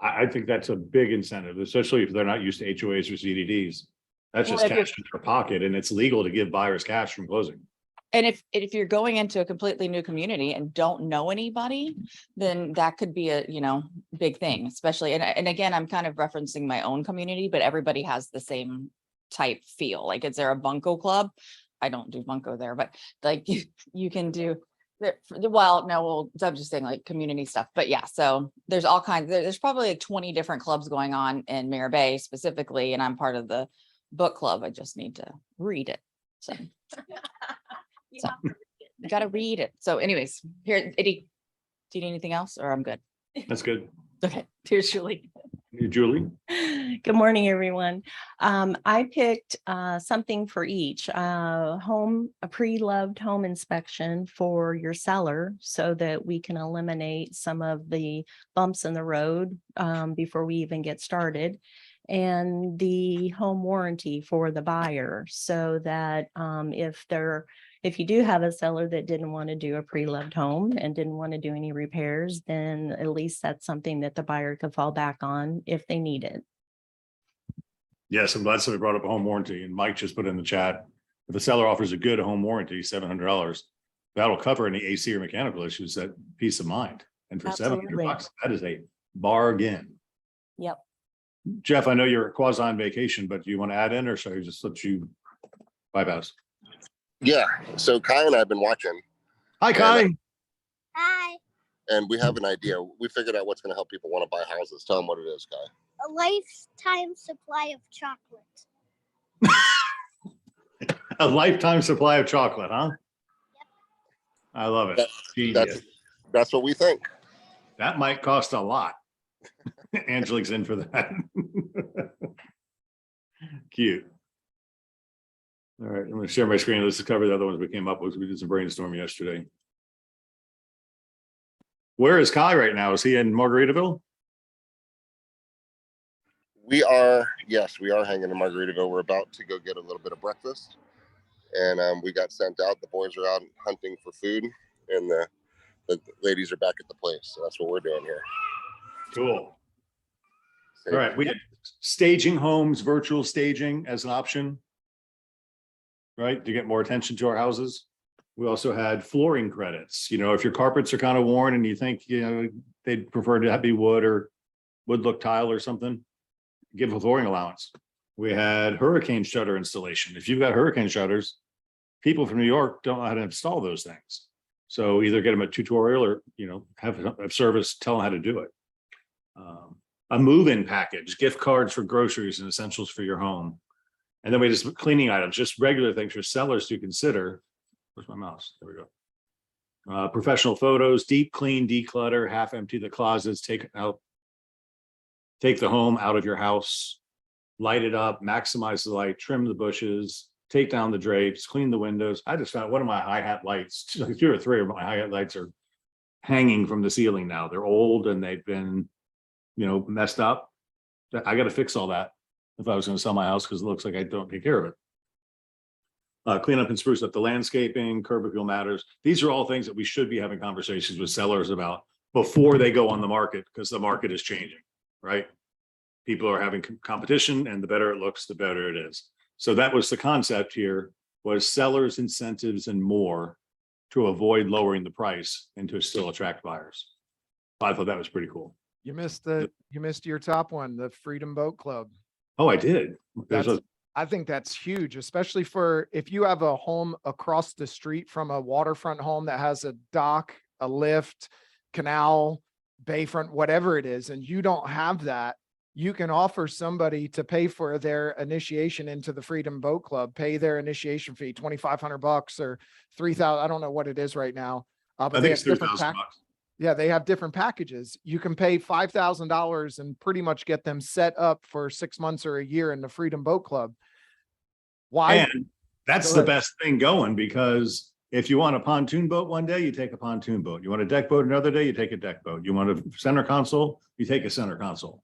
I think that's a big incentive, especially if they're not used to HOAs or CDDs. That's Well, just if you're- cash in their pocket, and it's legal to give buyers cash from closing. And if you're going into a completely new community and don't know anybody, then that could be a, big thing, especially, and again, I'm kind of referencing my own community, but everybody has the same type feel. Like, is there a bunco club? I don't do bunco there, but like you can do, I'm just saying like community stuff, but yeah, so there's all kinds, there's probably like 20 different clubs going on in Mirror Bay specifically, and I'm part of the book club. I just need to read it. So you got to read it. So anyways, here, Eddie, do you need anything else or I'm good? That's good. Okay, here's Julie. Julie? Good morning, everyone. I picked something for each. A pre-loved home inspection for your seller so that we can eliminate some of the bumps in the road before we even get started. And the home warranty for the buyer so that if you do have a seller that didn't want to do a pre-loved home and didn't want to do any repairs, then at least that's something that the buyer could fall back on if they need it. Yes, I'm glad somebody brought up a home warranty, and Mike just put in the chat, if a seller offers a good home warranty, $700, that'll cover any AC or mechanical issues, that peace of mind. And for Absolutely. $700, that is a bargain. Yep. Jeff, I know you're quasi on vacation, but do you want to add in, or should I just let you bypass? Yeah, so Kai and I have been watching. Hi, Kai. Hi, And we have an idea. We figured out what's going to help people want to buy houses. Tell them what it is, Kai. a lifetime supply of chocolate. A lifetime supply of chocolate, huh? I love it. Genius. That's what we think. That might cost a lot. Angelique's in for that. Cute. All right, I'm going to share my screen. Let's cover the other ones we came up with. We did some brainstorming yesterday. Where is Kai right now? Is he in Margaritaville? We are hanging in Margaritaville. We're about to go get a little bit of breakfast. And we got sent out. The boys are out hunting for food. And the ladies are back at the place. So that's what we're doing here. Cool. All right, we had staging homes, virtual staging as an option, right? To get more attention to our houses. We also had flooring credits. You know, if your carpets are kind of worn and you think, you know, they'd prefer to be wood or wood look tile or something, give a flooring allowance. We had hurricane shutter installation. If you've got hurricane shutters, people from New York don't know how to install those things. So either get them a tutorial or, you know, have a service, tell them how to do it. A move-in package, gift cards for groceries and essentials for your home. And then we just cleaning items, just regular things for sellers to consider. Where's my mouse? There we go. Professional photos, deep clean, declutter, half empty the closets, take the home out of your house, light it up, maximize the light, trim the bushes, take down the drapes, clean the windows. I just found one of my hi-hat lights, like 2 or 3 of my hi-hat lights are hanging from the ceiling now. They're old and they've been, you know, messed up. I got to fix all that if I was going to sell my house because it looks like I don't take care of it. Clean up and spruce up the landscaping, curb appeal matters. These are all things that we should be having conversations with sellers about before they go on the market because the market is changing, right? People are having competition and the better it looks, the better it is. So that was the concept here, was sellers incentives and more to avoid lowering the price and to still attract buyers. I thought that was pretty cool. You missed your top one, the Freedom Boat Club. Oh, I did. I think that's huge, especially for if you have a home across the street from a waterfront home that has a dock, a lift, canal, bayfront, whatever it is, and you don't have that, you can offer somebody to pay for their initiation into the Freedom Boat Club, pay their initiation fee, $2,500 or $3,000. I don't know what it is right now. But I think it's $3,000. Yeah, they have different packages. You can pay $5,000 and pretty much get them set up for 6 months or a year in the Freedom Boat Club. Why? And that's the best thing going, because if you want a pontoon boat one day, you take a pontoon boat. You want a deck boat another day, you take a deck boat. You want a center console, you take a center console.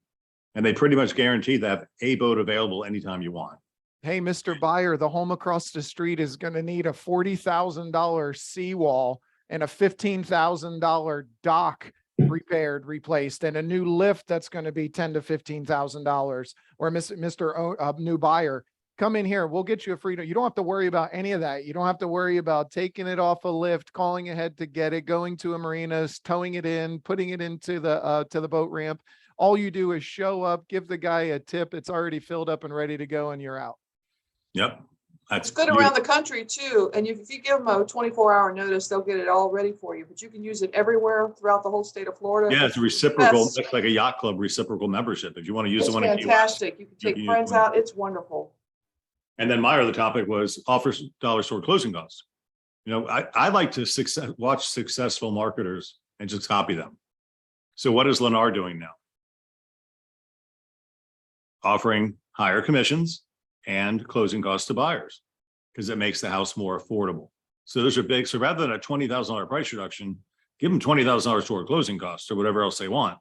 And they pretty much guarantee that a boat available anytime you want. Hey, Mr. Buyer, the home across the street is going to need a $40,000 seawall and a $15,000 dock repaired, replaced, and a new lift that's going to be $10,000 to $15,000. Or Mr. New Buyer, come in here. We'll get you a Freedom. You don't have to worry about any of that. You don't have to worry about taking it off a lift, calling ahead to get it, going to a marina, towing it in, putting it into the boat ramp. All you do is show up, give the guy a tip. It's already filled up and ready to go, and you're out. Yep. It's good around the country too. And if you give them a 24-hour notice, they'll get it all ready for you, but you can use it everywhere throughout the whole state of Florida. Yeah, it's a reciprocal, it's like a yacht club reciprocal membership. If you want to use the one in Key West. Fantastic. You can take friends out. It's wonderful. And then my other topic was offers dollar store closing costs. You know, I like to watch successful marketers and just copy them. So what is Lennar doing now? Offering higher commissions and closing costs to buyers because it makes the house more affordable. So those are big. So rather than a $20,000 price reduction, give them $20,000 toward closing costs or whatever else they want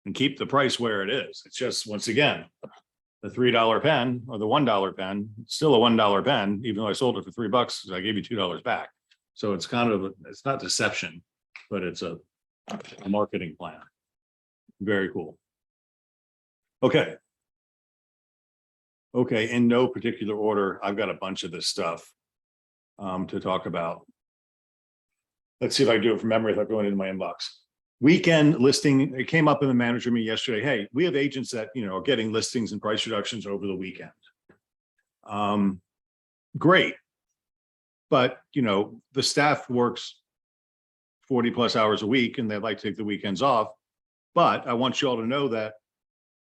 and keep the price where it is. It's just, once again, the $3 pen or the $1 pen, still a $1 pen, even though I sold it for $3, I gave you $2 back. So it's kind of, it's not deception, but it's a marketing plan. Very cool. Okay. Okay, in no particular order, I've got a bunch of this stuff to talk about. Let's see if I can do it from memory without going into my inbox. Weekend listing, it came up in the manager meeting yesterday. Hey, we have agents that, you know, are getting listings and price reductions over the weekend. Great. But, you know, the staff works 40+ hours a week and they'd like to take the weekends off. But I want you all to know that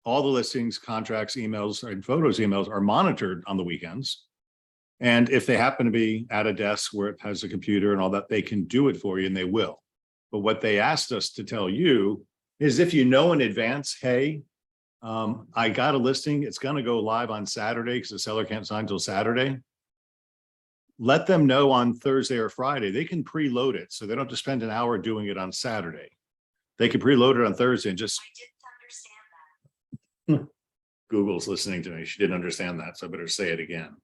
all the listings, contracts, emails, and photos emails are monitored on the weekends. And if they happen to be at a desk where it has a computer and all that, they can do it for you and they will. But what they asked us to tell you is if you know in advance, hey, I got a listing, it's going to go live on Saturday because the seller can't sign until Saturday. Let them know on Thursday or Friday. They can preload it so they don't have to spend an hour doing it on Saturday. They can preload it on Thursday and just. Google's listening to me. She didn't understand that, so I better say it again.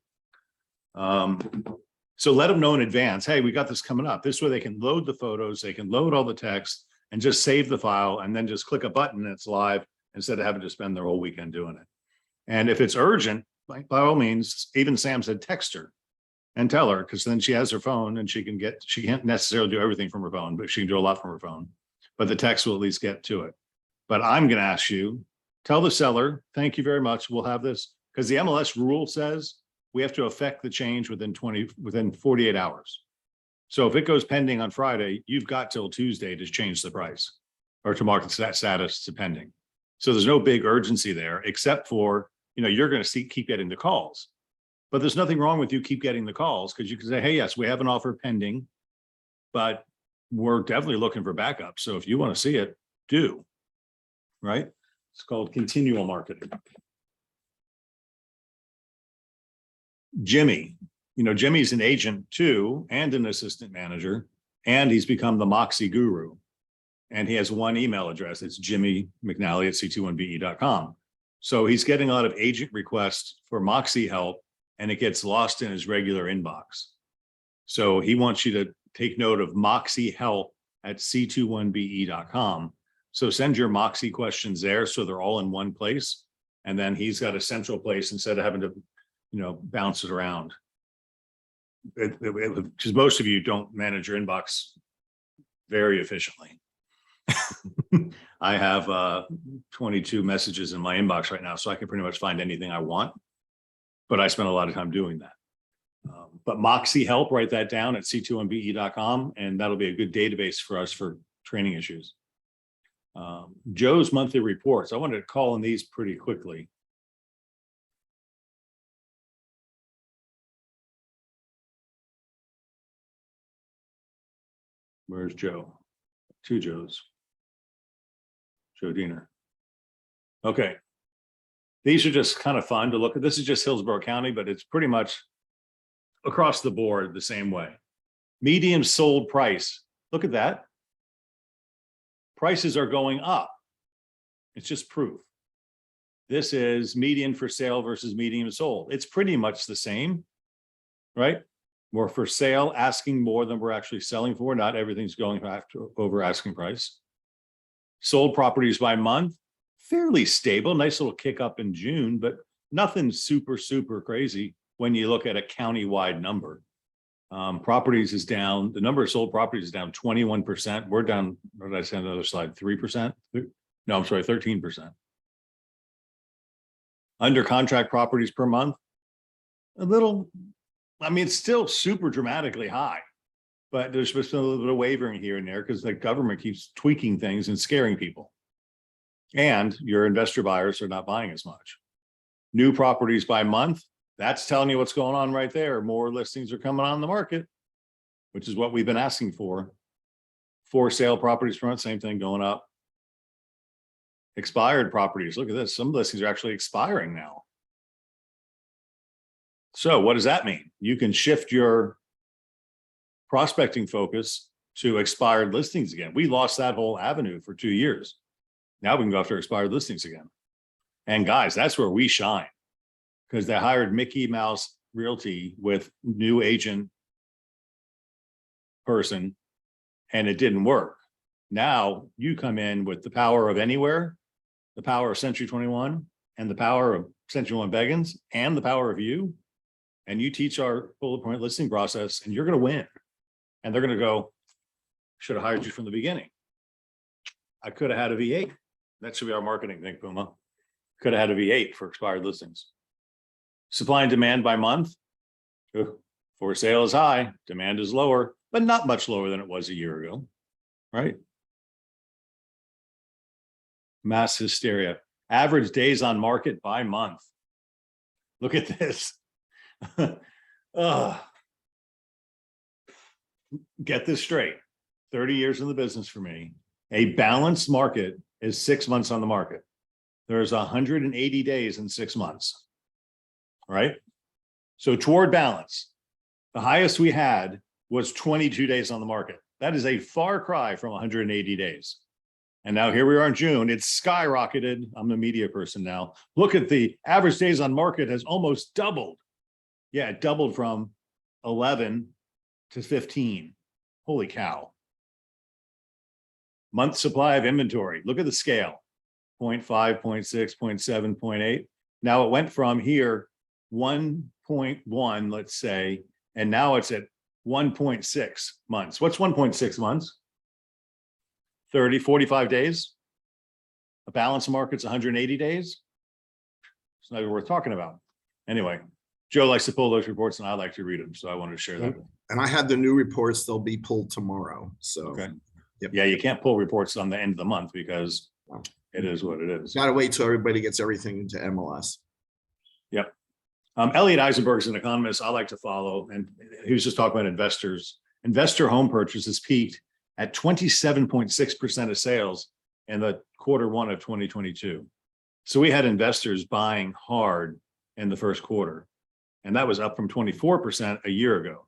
So let them know in advance, hey, we got this coming up. This way they can load the photos, they can load all the text and just save the file and then just click a button and it's live instead of having to spend their whole weekend doing it. And if it's urgent, by all means, even Sam said text her. and tell her, because then she has her phone and she can't necessarily do everything from her phone, but she can do a lot from her phone. But the text will at least get to it. But I'm going to ask you, tell the seller, thank you very much. We'll have this, because the MLS rule says we have to affect the change within 48 hours. So if it goes pending on Friday, you've got till Tuesday to change the price or to mark that status to pending. So there's no big urgency there, except for, you're going to keep getting the calls. But there's nothing wrong with you keep getting the calls, because you can say, hey, yes, we have an offer pending, but we're definitely looking for backup. So if you want to see it, do. Right? It's called continual marketing. Jimmy, Jimmy's an agent too, and an assistant manager, and he's become the Moxie guru. And he has one email address. It's jimmymcnally@c21be.com. So he's getting a lot of agent requests for Moxie help, and it gets lost in his regular inbox. So he wants you to take note of Moxie help at c21be.com. So send your Moxie questions there, so they're all in one place. And then he's got a central place instead of having to, bounce it around. Because most of you don't manage your inbox very efficiently. I have 22 messages in my inbox right now, so I can pretty much find anything I want, but I spend a lot of time doing that. But Moxie help, write that down at c21be.com, and that'll be a good database for us for training issues. Joe's monthly reports. I wanted to call on these pretty quickly. Where's Joe? Two Joes. Joe Diener. Okay. These are just kind of fun to look at. This is just Hillsborough County, but it's pretty much across the board the same way. Median sold price. Look at that. Prices are going up. It's just proof. This is median for sale versus median sold. It's pretty much the same, right? We're for sale asking more than we're actually selling for. Not everything's going over asking price. Sold properties by month, fairly stable. Nice little kick up in June, but nothing super, super crazy when you look at a county-wide number. Properties is down. The number of sold properties is down 21%. We're down, what did I say on the other slide? 3%? No, I'm sorry, 13%. Under contract properties per month, a little, it's still super dramatically high, but there's been a little bit of wavering here and there because the government keeps tweaking things and scaring people. And your investor buyers are not buying as much. New properties by month, that's telling you what's going on right there. More listings are coming on the market, which is what we've been asking for. For sale properties per month, same thing, going up. Expired properties, look at this. Some listings are actually expiring now. So what does that mean? You can shift your prospecting focus to expired listings again. We lost that whole avenue for 2 years. Now we can go after expired listings again. And guys, that's where we shine, because they hired Mickey Mouse Realty with new agent person and it didn't work. Now you come in with the power of Anywhere, the power of Century 21, and the power of Century 21 Beggins, and the power of you. And you teach our bullet point listing process, and you're going to win. And they're going to go, should have hired you from the beginning. I could have had a V8. That should be our marketing thing, Puma. Could have had a V8 for expired listings. Supply and demand by month. For sale is high, demand is lower, but not much lower than it was a year ago, right? Mass hysteria. Average days on market by month. Look at this. Get this straight. 30 years in the business for me. A balanced market is 6 months on the market. There's 180 days in 6 months. All right. So toward balance, the highest we had was 22 days on the market. That is a far cry from 180 days. And now here we are in June, it's skyrocketed. I'm a media person now. Look at the average days on market has almost doubled. Yeah, it doubled from 11 to 15. Holy cow. Month supply of inventory. Look at the scale. 0.5, 0.6, 0.7, 0.8. Now it went from here 1.1, let's say, And now it's at 1.6 months. What's 1.6 months? 30, 45 days? A balance market's 180 days? It's not even worth talking about. Anyway, Joe likes to pull those reports and I like to read them, so I wanted to share that. And I have the new reports, they'll be pulled tomorrow, so. Okay. Yep. Yeah, you can't pull reports on the end of the month because it is what it is. Gotta wait till everybody gets everything into MLS. Yep. Elliot Eisenberg is an economist I like to follow, and he was just talking about investors. Investor home purchases peaked at 27.6% of sales in the Q1 of 2022. So we had investors buying hard in the first quarter, and that was up from 24% a year ago.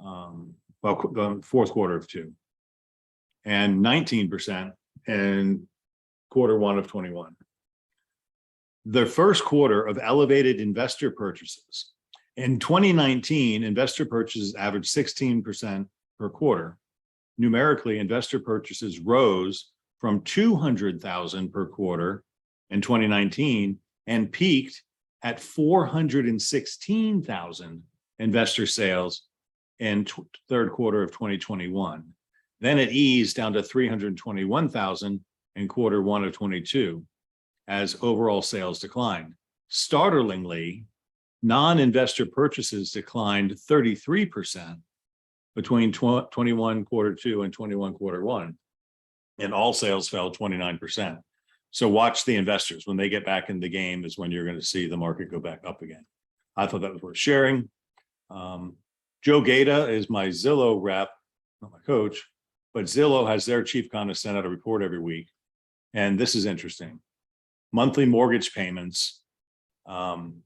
Well, the fourth quarter of 2, and 19% in Q1 of 21. The first quarter of elevated investor purchases. In 2019, investor purchases averaged 16% per quarter. Numerically, investor purchases rose from 200,000 per quarter in 2019 and peaked at 416,000 investor sales in third quarter of 2021. Then it eased down to 321,000 in Q1 of 22 as overall sales declined. Startlingly, non-investor purchases declined 33% between 21 Q2 and 21 Q1, and all sales fell 29%. So watch the investors. When they get back in the game is when you're going to see the market go back up again. I thought that was worth sharing. Joe Gaeta is my Zillow rep, not my coach, but Zillow has their chief economist send out a report every week. And this is interesting. Monthly mortgage payments on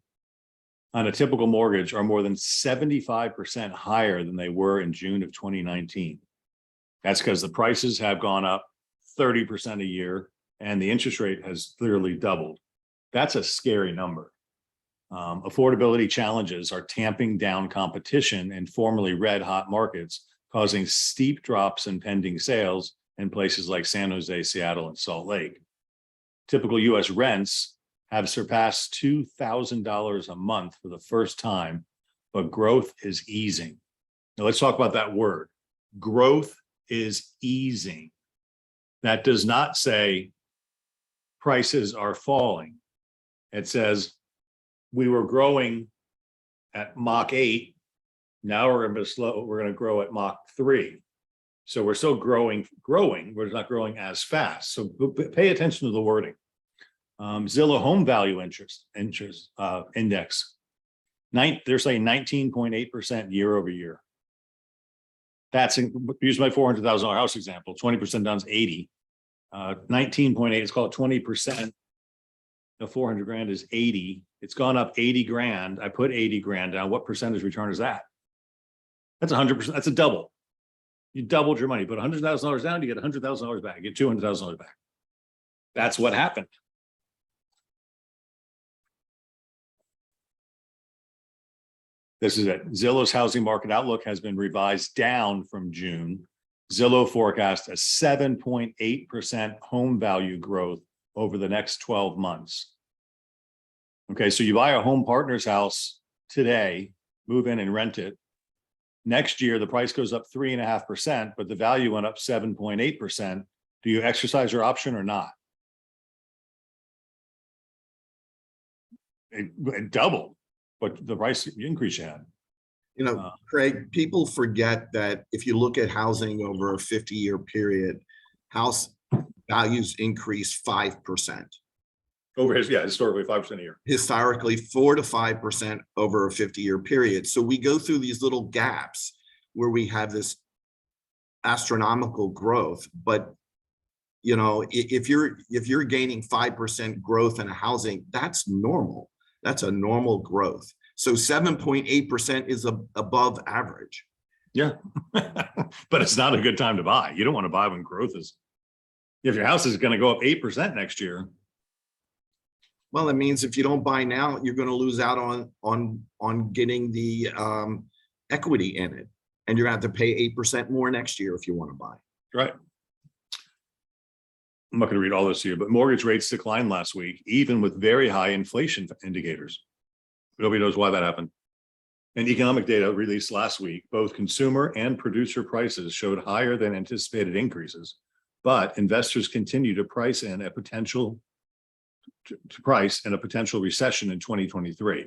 a typical mortgage are more than 75% higher than they were in June of 2019. That's because the prices have gone up 30% a year and the interest rate has clearly doubled. That's a scary number. Affordability challenges are tamping down competition in formerly red hot markets, causing steep drops in pending sales in places like San Jose, Seattle, and Salt Lake. Typical US rents have surpassed $2,000 a month for the first time, but growth is easing. Now let's talk about that word. Growth is easing. That does not say prices are falling. It says we were growing at Mach 8. Now we're going to slow. We're going to grow at Mach 3. So we're still growing. We're not growing as fast. So pay attention to the wording. Zillow home value index. They're saying 19.8% year over year. That's use my $400,000 house example. 20% down is 80. 19.8. Let's call it 20%. The 400 grand is 80. It's gone up 80 grand. I put 80 grand down. What percentage return is that? That's 100%. That's a double. You doubled your money. Put $100,000 down, you get $100,000 back. You get $200,000 back. That's what happened. This is it. Zillow's housing market outlook has been revised down from June. Zillow forecast a 7.8% home value growth over the next 12 months. Okay, so you buy a home partner's house today, move in and rent it. Next year, the price goes up 3.5%, but the value went up 7.8%. Do you exercise your option or not? It doubled, but the price increase you had. You know, Craig, people forget that if you look at housing over a 50-year period, house values increase 5%. Historically 5% a year. Historically 4 to 5% over a 50-year period. So we go through these little gaps where we have this astronomical growth. But you know, if you're gaining 5% growth in a housing, that's normal. That's a normal growth. So 7.8% is above average. Yeah, but it's not a good time to buy. You don't want to buy when growth is. If your house is going to go up 8% next year. Well, it means if you don't buy now, you're going to lose out on getting the equity in it, and you're going to have to pay 8% more next year if you want to buy. Right. I'm not going to read all this to you, but mortgage rates declined last week, even with very high inflation indicators. Nobody knows why that happened. And economic data released last week, both consumer and producer prices showed higher than anticipated increases, but investors continue to price in a potential recession in 2023,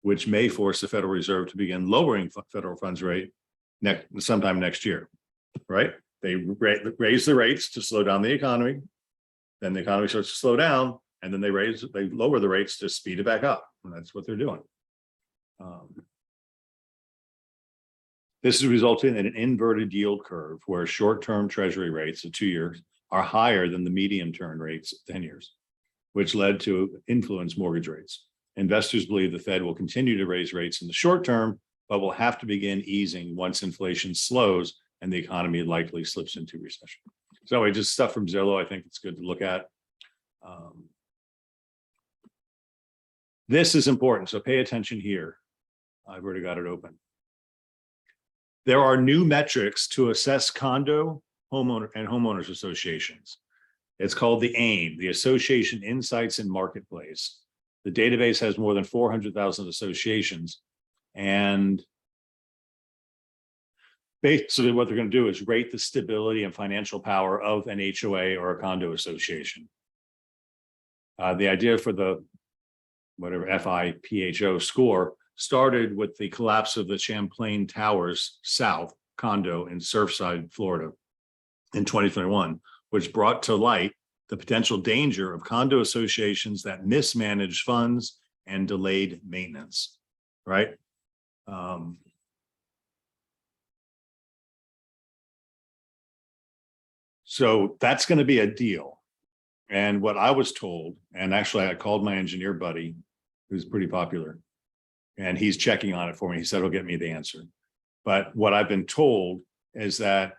which may force the Federal Reserve to begin lowering federal funds rate sometime next year, right? They raise the rates to slow down the economy. Then the economy starts to slow down, and then they lower the rates to speed it back up. And that's what they're doing. This is resulting in an inverted yield curve where short-term treasury rates of 2 years are higher than the medium-term rates of 10 years, which led to influence mortgage rates. Investors believe the Fed will continue to raise rates in the short term, but will have to begin easing once inflation slows and the economy likely slips into recession. So just stuff from Zillow, I think it's good to look at. This is important, so pay attention here. I've already got it open. There are new metrics to assess condo, homeowner, and homeowners associations. It's called the AIM, the Association Insights and Marketplace. The database has more than 400,000 associations. And basically what they're going to do is rate the stability and financial power of an HOA or a condo association. The idea for the whatever FIPHO score started with the collapse of the Champlain Towers South condo in Surfside, Florida in 2021, which brought to light the potential danger of condo associations that mismanage funds and delayed maintenance, right? So that's going to be a deal. And what I was told, and actually I called my engineer buddy, who's pretty popular, and he's checking on it for me. He said he'll get me the answer. But what I've been told is that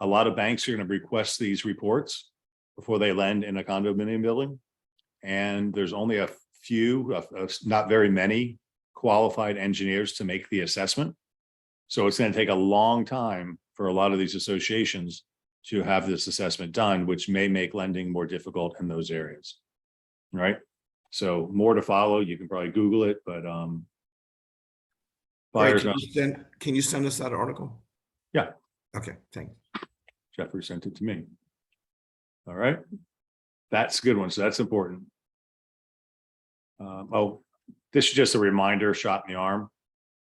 a lot of banks are going to request these reports before they lend in a condominium building. And there's only a few, not very many qualified engineers to make the assessment. So it's going to take a long time for a lot of these associations to have this assessment done, which may make lending more difficult in those areas, right? So more to follow. You can probably Google it, but buyers. Can you send us that article? Yeah. Okay, thanks. Jeffrey sent it to me. All right, that's a good one. So that's important. Oh, this is just a reminder, shot in the arm.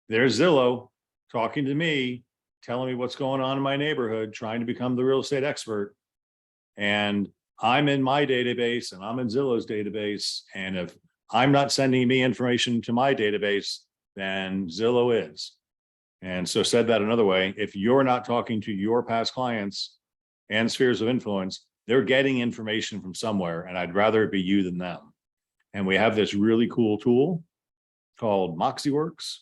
There's Zillow talking to me, telling me what's going on in my neighborhood, trying to become the real estate expert. And I'm in my database and I'm in Zillow's database. And if I'm not sending me information to my database, then Zillow is. And so said that another way, if you're not talking to your past clients and spheres of influence, they're getting information from somewhere, and I'd rather it be you than them. And we have this really cool tool called MoxieWorks,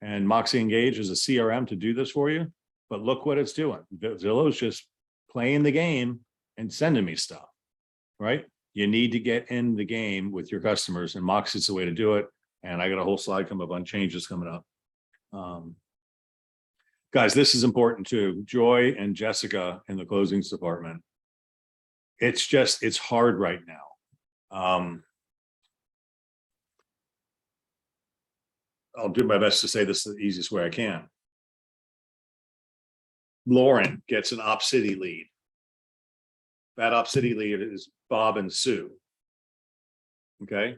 and Moxie Engage is a CRM to do this for you. But look what it's doing. Zillow's just playing the game and sending me stuff, right? You need to get in the game with your customers, and Moxie's the way to do it. And I got a whole slide come up on changes coming up. Guys, this is important too. Joy and Jessica in the closings department. It's hard right now. I'll do my best to say this the easiest way I can. Lauren gets an OpCity lead. That OpCity lead is Bob and Sue. Okay.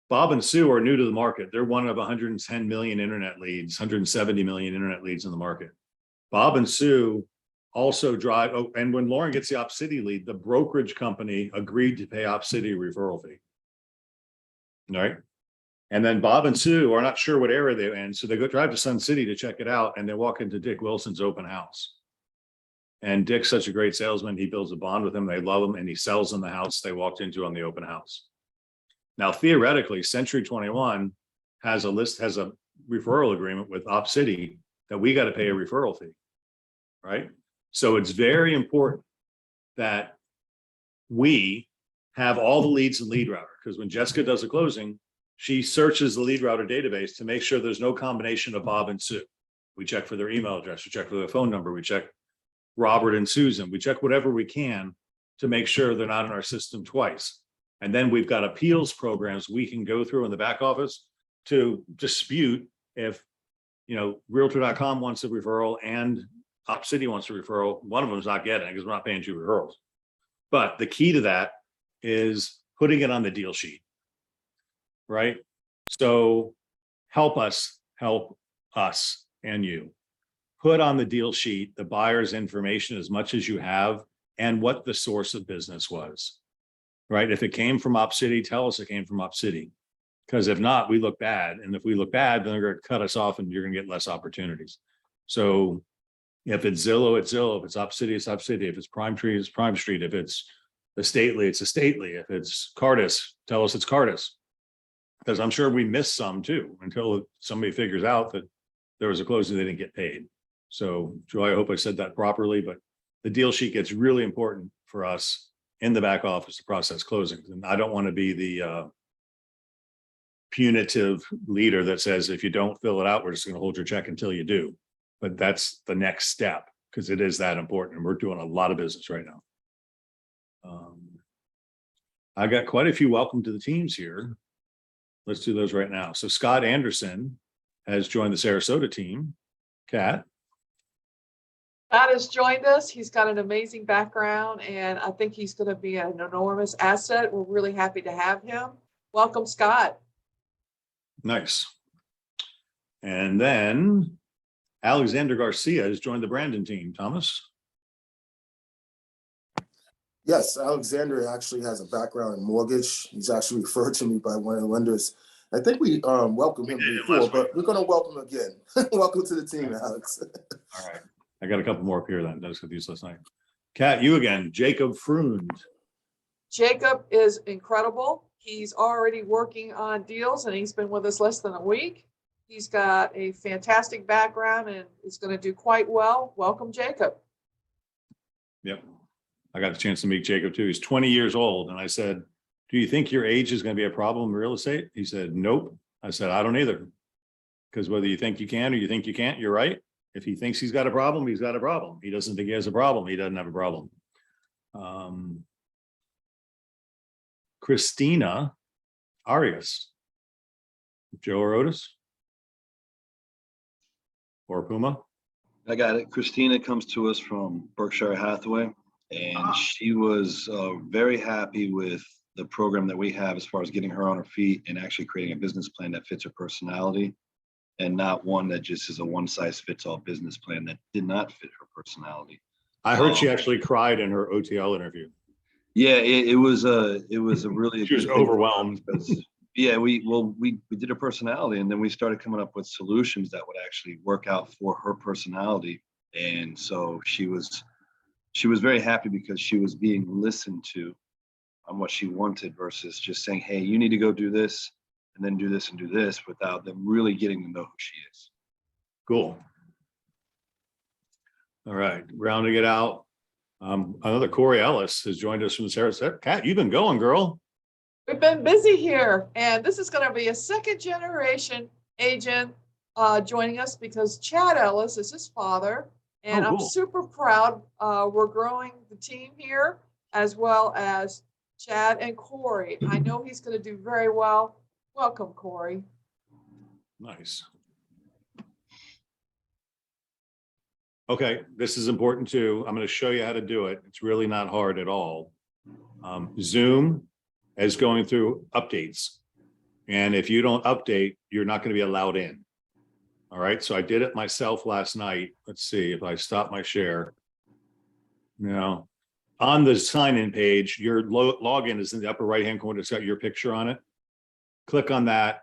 Bob and Sue are new to the market. They're one of 110 million internet leads, 170 million internet leads in the market. Bob and Sue also drive, oh, and when Lauren gets the OpCity lead, the brokerage company agreed to pay OpCity a referral fee. All right. And then Bob and Sue are not sure what area they're in. So they go drive to Sun City to check it out, and they walk into Dick Wilson's open house. And Dick's such a great salesman. He builds a bond with them. They love him, and he sells them the house they walked into on the open house. Now, theoretically, Century 21 has a referral agreement with OpCity that we got to pay a referral fee, right? So it's very important that we have all the leads in Lead Router, because when Jessica does a closing, she searches the Lead Router database to make sure there's no combination of Bob and Sue. We check for their email address, we check for their phone number, we check Robert and Susan, we check whatever we can to make sure they're not in our system twice. And then we've got appeals programs we can go through in the back office to dispute if Realtor.com wants a referral and Top City wants a referral. One of them is not getting it because we're not paying 2 referrals. But the key to that is putting it on the deal sheet. Right? So help us and you. Put on the deal sheet the buyer's information as much as you have and what the source of business was. Right? If it came from Op City, tell us it came from Op City. Because if not, we look bad. And if we look bad, then they're going to cut us off and you're going to get less opportunities. So if it's Zillow, it's Zillow. If it's Op City, it's Op City. If it's Prime Tree, it's Prime Street. If it's Estately, it's Estately. If it's Cardis, tell us it's Cardis. Because I'm sure we missed some too, until somebody figures out that there was a closing, they didn't get paid. So Joy, I hope I said that properly, but the deal sheet gets really important for us in the back office to process closings. And I don't want to be the punitive leader that says, if you don't fill it out, we're just going to hold your check until you do. But that's the next step because it is that important. And we're doing a lot of business right now. I got quite a few welcome to the teams here. Let's do those right now. So Scott Anderson has joined the Sarasota team. Kat. Scott has joined us. He's got an amazing background, and I think he's going to be an enormous asset. We're really happy to have him. Welcome, Scott. Nice. And then Alexander Garcia has joined the Brandon team. Thomas. Yes, Alexander actually has a background in mortgage. He's actually referred to me by one of the lenders. I think we welcomed him before, but we're going to welcome him again. Welcome to the team, Alex. All right. I got a couple more up here then. I was with these last night. Kat, you again. Jacob Frund. Jacob is incredible. He's already working on deals and he's been with us less than a week. He's got a fantastic background and is going to do quite well. Welcome, Jacob. Yep. I got the chance to meet Jacob too. He's 20 years old. And I said, do you think your age is going to be a problem in real estate? He said, nope. I said, I don't either. Because whether you think you can or you think you can't, you're right. If he thinks he's got a problem, he's got a problem. He doesn't think he has a problem. He doesn't have a problem. Christina Arias. Joe or Otis? Or Puma? I got it. Christina comes to us from Berkshire Hathaway, and she was very happy with the program that we have as far as getting her on her feet and actually creating a business plan that fits her personality and not one that just is a one-size-fits-all business plan that did not fit her personality. I heard she actually cried in her OTL interview. Yeah, it was a really she was overwhelmed. Yeah, we did her personality, and then we started coming up with solutions that would actually work out for her personality. And so she was very happy because she was being listened to on what she wanted versus just saying, hey, you need to go do this and then do this and do this without them really getting to know who she is. Cool. All right, rounding it out. Another Corey Ellis has joined us from Sarasota. Kat, you've been going, girl. We've been busy here, and this is going to be a second generation agent joining us because Chad Ellis is his father, and cool. I'm super proud. We're growing the team here as well as Chad and Corey. I know he's going to do very well. Welcome, Corey. Nice. Okay, this is important too. I'm going to show you how to do it. It's really not hard at all. Zoom is going through updates. And if you don't update, you're not going to be allowed in. All right, so I did it myself last night. Let's see if I stop my share. Now, on the sign-in page, your login is in the upper right-hand corner. It's got your picture on it. Click on that.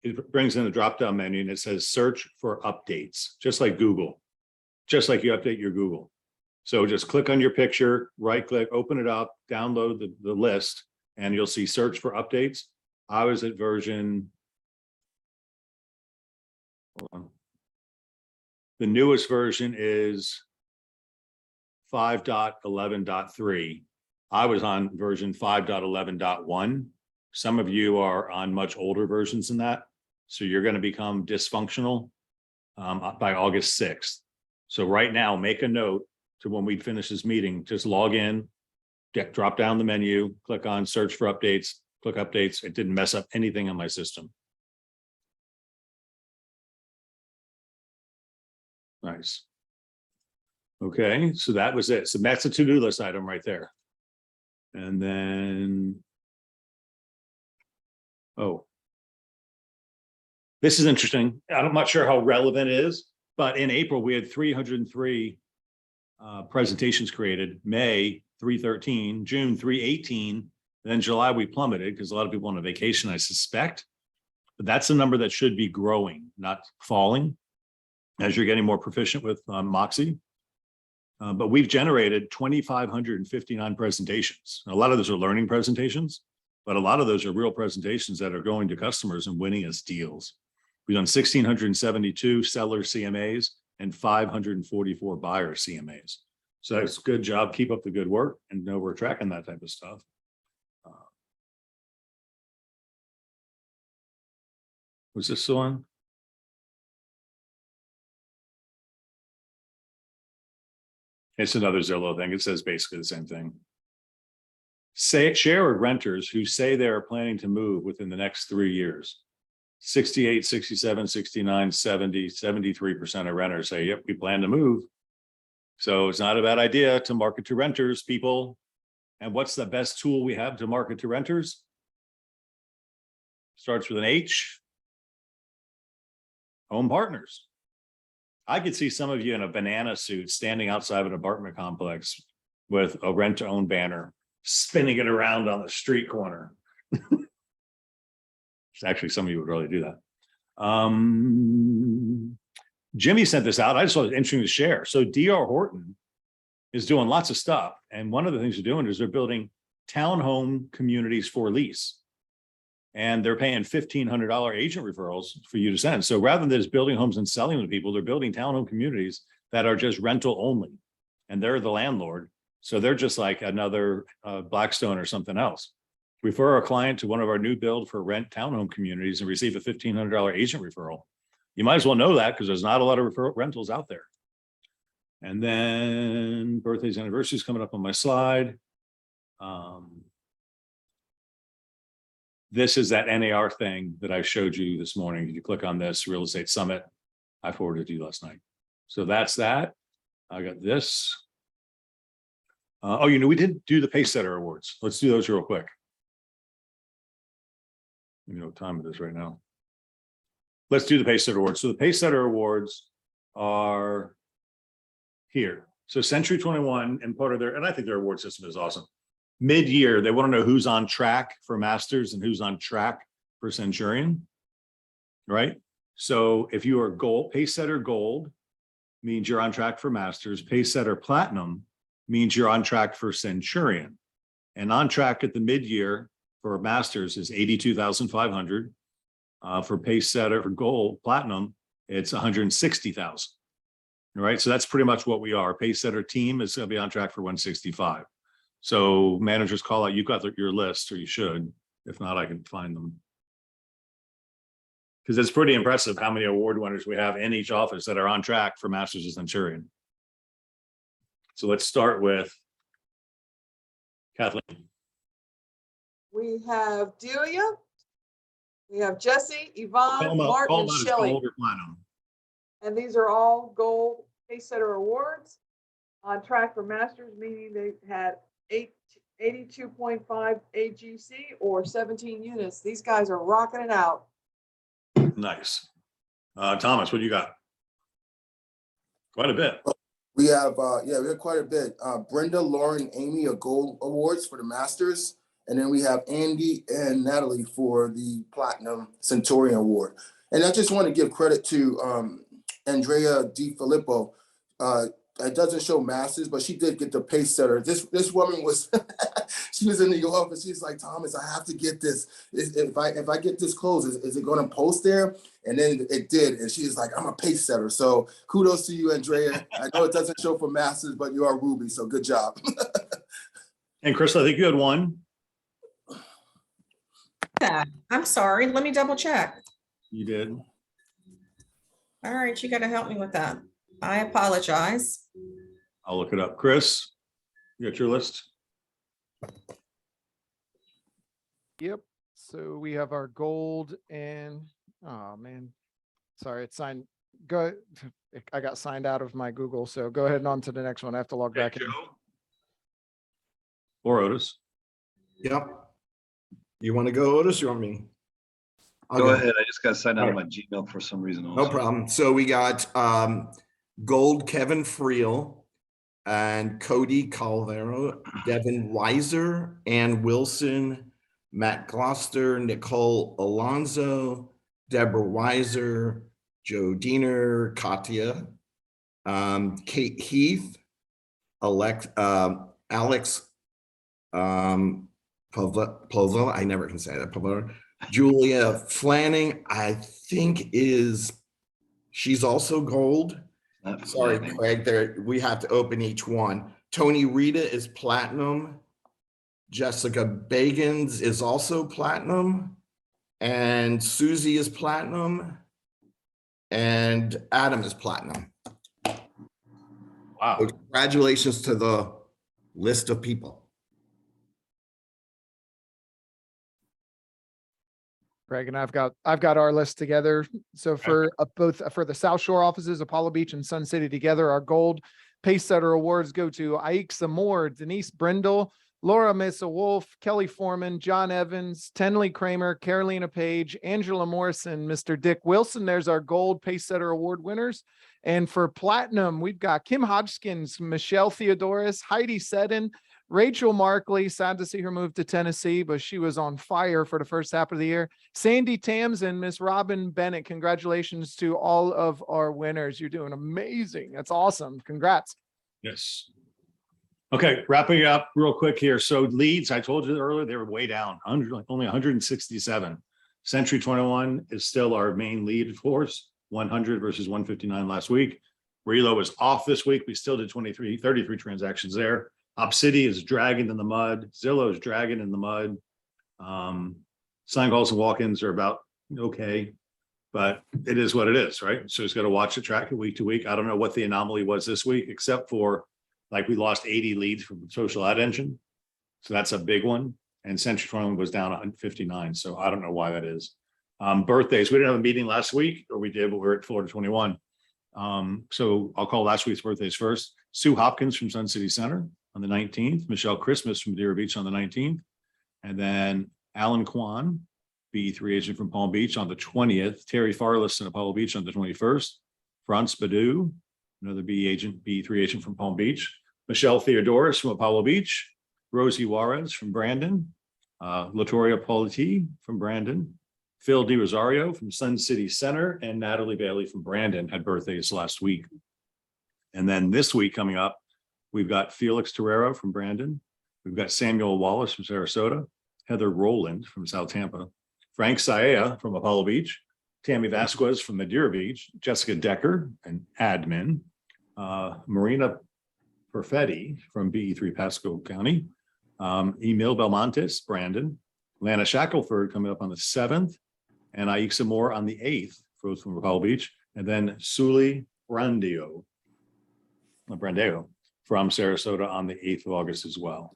It brings in a drop-down menu and it says search for updates, just like Google, just like you update your Google. So just click on your picture, right-click, open it up, download the list, and you'll see search for updates. I was at version, hold on. The newest version is 5.11.3. I was on version 5.11.1. Some of you are on much older versions than that. So you're going to become dysfunctional by August 6th. So right now, make a note to when we finish this meeting, just log in, drop down the menu, click on search for updates, click updates. It didn't mess up anything on my system. nice. Okay, so that was it. So that's a to-do list item right there. And then. Oh. This is interesting. I'm not sure how relevant it is, but in April, we had 303 presentations created, May 313, June 318, then July we plummeted because a lot of people on a vacation, I suspect. But that's a number that should be growing, not falling, as you're getting more proficient with Moxie. But we've generated 2,559 presentations. A lot of those are learning presentations, but a lot of those are real presentations that are going to customers and winning us deals. We've done 1,672 seller CMAs and 544 buyer CMAs. So that's a good job. Keep up the good work, and know we're tracking that type of stuff. Was this the one? It's another Zillow thing. It says basically the same thing. Share of renters who say they are planning to move within the next 3 years. 68, 67, 69, 70, 73% of renters say, yep, we plan to move. So it's not a bad idea to market to renters, people. And what's the best tool we have to market to renters? Starts with an H. Home Partners. I could see some of you in a banana suit standing outside of an apartment complex with a rent to own banner, spinning it around on the street corner. Actually, some of you would really do that. Jimmy sent this out. I just thought it was interesting to share. So DR Horton is doing lots of stuff. And one of the things they're doing is they're building townhome communities for lease. And they're paying $1,500 agent referrals for you to send. So rather than just building homes and selling them to people, they're building townhome communities that are just rental only. And they're the landlord. So they're just like another Blackstone or something else. Refer a client to one of our new build for rent townhome communities and receive a $1,500 agent referral. You might as well know that because there's not a lot of rentals out there. And then birthdays, anniversaries coming up on my slide. This is that NAR thing that I showed you this morning. If you click on this Real Estate Summit, I forwarded it to you last night. So that's that. I got this. Oh, we did do the Pacesetter Awards. Let's do those real quick. You know what time it is right now. Let's do the Pacesetter Awards. So the Pacesetter Awards are here. So Century 21 and part of their, and I think their award system is awesome. Mid-year, they want to know who's on track for Masters and who's on track for Centurion, right? So if you are gold, Pacesetter Gold means you're on track for Masters. Pacesetter Platinum means you're on track for Centurion. And on track at the mid-year for Masters is 82,500. For Pacesetter for Gold Platinum, it's 160,000. Right, so that's pretty much what we are. Pacesetter team is going to be on track for 165. So managers call out, you've got your list, or you should. If not, I can find them. Because it's pretty impressive how many award winners we have in each office that are on track for Masters of Centurion. So let's start with Kathleen. We have Delia. We have Jesse, Yvonne, Martin, and Shelley. Gold or platinum. And these are all gold Pacesetter awards. On track for Masters, meaning they had 82.5 AGC or 17 units. These guys are rocking it out. Nice. Thomas, what do you got? Quite a bit. We have, we have quite a bit. Brenda, Lauren, Amy are gold awards for the Masters. And then we have Andy and Natalie for the Platinum Centurion Award. And I just want to give credit to Andrea DiFilippo. It doesn't show Masters, but she did get the Pacesetter. This woman was, she was in the office. She's like, Thomas, I have to get this. If I get this close, is it going to post there? And then it did. And she's like, I'm a Pacesetter. So kudos to you, Andrea. I know it doesn't show for Masters, but you are Ruby. So good job. And Chris, I think you had one. I'm sorry. Let me double check. You did. All right, you got to help me with that. I apologize. I'll look it up. Chris, you got your list? Yep. So we have our gold and, oh man, sorry, it's signed go, I got signed out of my Google, so go ahead and on to the next one. I have to log back in. Or Otis. Yep. You want to go, Otis? You want me? I'll Go ahead. I just got signed out of my Gmail for some reason. No also. problem. So we got Gold Kevin Friel and Cody Calvero, Devin Weiser, Ann Wilson, Matt Gloucester, Nicole Alonso, Deborah Weiser, Joe Diener, Katya, Kate Heath, Alex Pavlo, I never can say that. Pavlo. Julia Flanning, I think she's also gold. Sorry, Craig, we have to open each one. Tony Rita is platinum. Jessica Bagans is also platinum. And Susie is platinum. And Adam is platinum. Wow. So congratulations to the list of people. Greg and I've got our list together. So for both for the South Shore offices, Apollo Beach and Sun City together, our gold pace setter awards go to Aixa Moore, Denise Brindle, Laura Mesa Wolf, Kelly Foreman, John Evans, Tenley Kramer, Carolina Page, Angela Morrison, Mr. Dick Wilson. There's our gold pace setter award winners. And for platinum, we've got Kim Hodgkins, Michelle Theodoris, Heidi Seddon, Rachel Markley, sad to see her move to Tennessee, but she was on fire for the first half of the year. Sandy Tams and Miss Robin Bennett. Congratulations to all of our winners. You're doing amazing. That's awesome. Congrats. Yes. Okay, wrapping up real quick here. So leads, I told you earlier, they were way down, only 167. Century 21 is still our main lead force, 100 versus 159 last week. Relo is off this week. We still did 33 transactions there. Opcity is dragging in the mud. Zillow is dragging in the mud. Sign calls and walk-ins are about okay, but it is what it is, right? So it's got to watch the track week to week. I don't know what the anomaly was this week, except for like we lost 80 leads from the social ad engine. So that's a big one. And Century 21 was down 159. So I don't know why that is. Birthdays, we didn't have a meeting last week, or we did, but we're at Florida 21. So I'll call last week's birthdays first. Sue Hopkins from Sun City Center on the 19th, Michelle Christmas from Deer Beach on the 19th, and then Alan Kwan, B3 agent from Palm Beach on the 20th, Terry Farless in Apollo Beach on the 21st, Franz Badu, another B3 agent from Palm Beach, Michelle Theodoris from Apollo Beach, Rosie Juarez from Brandon, Latoria Politi from Brandon, Phil DiRosario from Sun City Center, and Natalie Bailey from Brandon had birthdays last week. And then this week coming up, we've got Felix Torrero from Brandon. We've got Samuel Wallace from Sarasota, Heather Rowland from South Tampa, Frank Saea from Apollo Beach, Tammy Vasquez from Madeira Beach, Jessica Decker, an admin, Marina Perfetti from BE3 Pasco County, Emil Belmontes, Brandon, Lana Shackelford coming up on the 7th, and Aixa Moore on the 8th, both from Apollo Beach, and then Suli Brandeo from Sarasota on the 8th of August as well.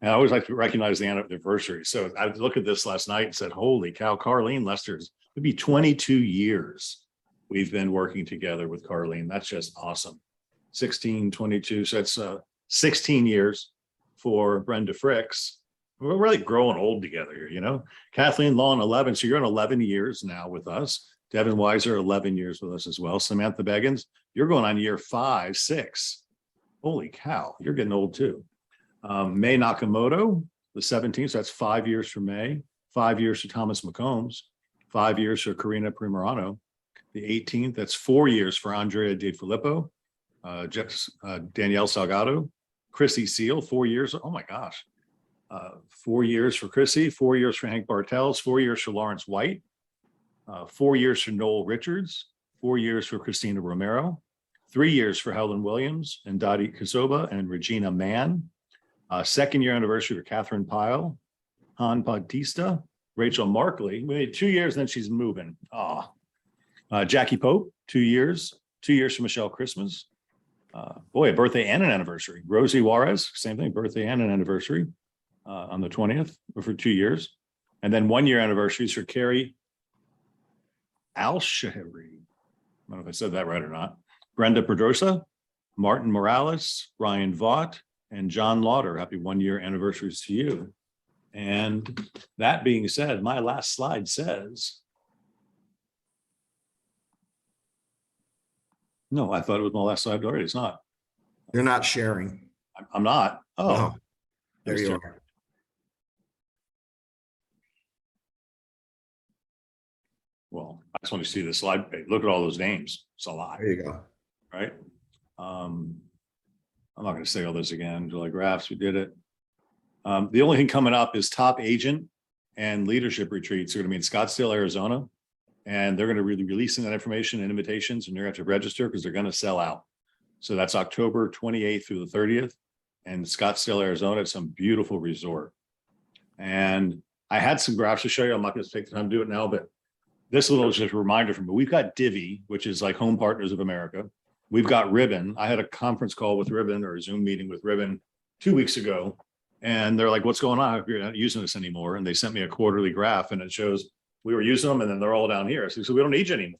And I always like to recognize the anniversary. So I looked at this last night and said, holy cow, Carlene Lester's, it'd be 22 years we've been working together with Carlene. That's just awesome. 16, 22, so it's 16 years for Brenda Fricks. We're really growing old together here, you know? Kathleen Lawn, 11, so you're on 11 years now with us. Devin Weiser, 11 years with us as well. Samantha Beggins, you're going on year 5, 6. Holy cow, you're getting old too. May Nakamoto, the 17th, so that's 5 years for May, 5 years for Thomas McCombs, 5 years for Karina Primerano. The 18th, that's 4 years for Andrea De Filippo, Danielle Salgado, Chrissy Seal, 4 years. Oh my gosh. 4 years for Chrissy, 4 years for Hank Bartels, 4 years for Lawrence White, 4 years for Noel Richards, 4 years for Christina Romero, 3 years for Helen Williams and Dottie Kasoba and Regina Mann. Second year anniversary for Catherine Pyle, Han Bautista, Rachel Markley. We made 2 years, then she's moving. Jackie Pope, 2 years. 2 years for Michelle Christmas. Boy, a birthday and an anniversary. Rosie Juarez, same thing, birthday and an anniversary on the 20th for 2 years. And then 1 year anniversaries for Carrie Al-Shahri. don't know if I said that right or not. Brenda Pedrosa, Martin Morales, Ryan Vaught, and John Lauder. Happy 1-year anniversaries to you. And that being said, my last slide says. No, I thought it was my last slide already. It's not. You're not sharing. I'm not. Oh, No. There you are. Well, I just want to see the slide page. Look at all those names. It's a lot, There you go. right? I'm not going to say all this again. July graphs, we did it. The only thing coming up is top agent and leadership retreats are going to be in Scottsdale, Arizona. And they're going to be releasing that information and invitations, and you're going to have to register because they're going to sell out. So that's October 28th through the 30th, and Scottsdale, Arizona. It's some beautiful resort. And I had some graphs to show you. I'm not going to take the time to do it now, but this little is just a reminder from me. We've got Divvy, which is like Home Partners of America. We've got Ribbon. I had a conference call with Ribbon, or a Zoom meeting with Ribbon 2 weeks ago. And they're like, what's going on if you're not using this anymore? And they sent me a quarterly graph, and it shows we were using them and then they're all down here. So we don't need you anymore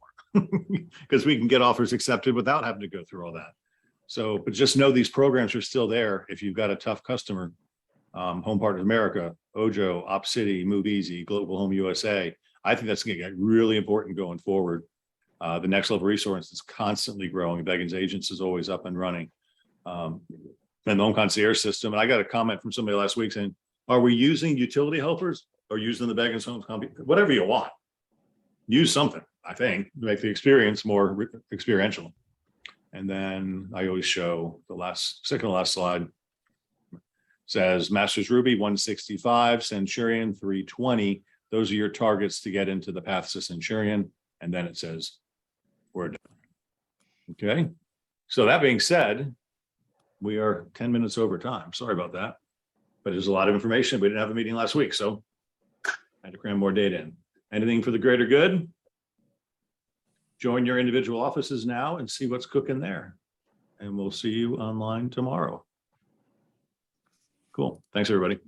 because we can get offers accepted without having to go through all that. So, but just know these programs are still there. If you've got a tough customer, Home Partners America, Ojo, OpCity, Move Easy, Global Home USA. I think that's going to get really important going forward. The Next Level Resource is constantly growing. Beggins Agents is always up and running. And the Home Concierge System. And I got a comment from somebody last week saying, are we using utility helpers or using the Beggins Home, whatever you want? Use something, I think, to make the experience more experiential. And then I always show the second to last slide says Masters Ruby 165, Centurion 320. Those are your targets to get into the paths to Centurion. And then it says, we're done. Okay. So that being said, we are 10 minutes over time. Sorry about that, but there's a lot of information. We didn't have a meeting last week, so I had to cram more data in. Anything for the greater good? Join your individual offices now and see what's cooking there. And we'll see you online tomorrow. Cool. Thanks, everybody.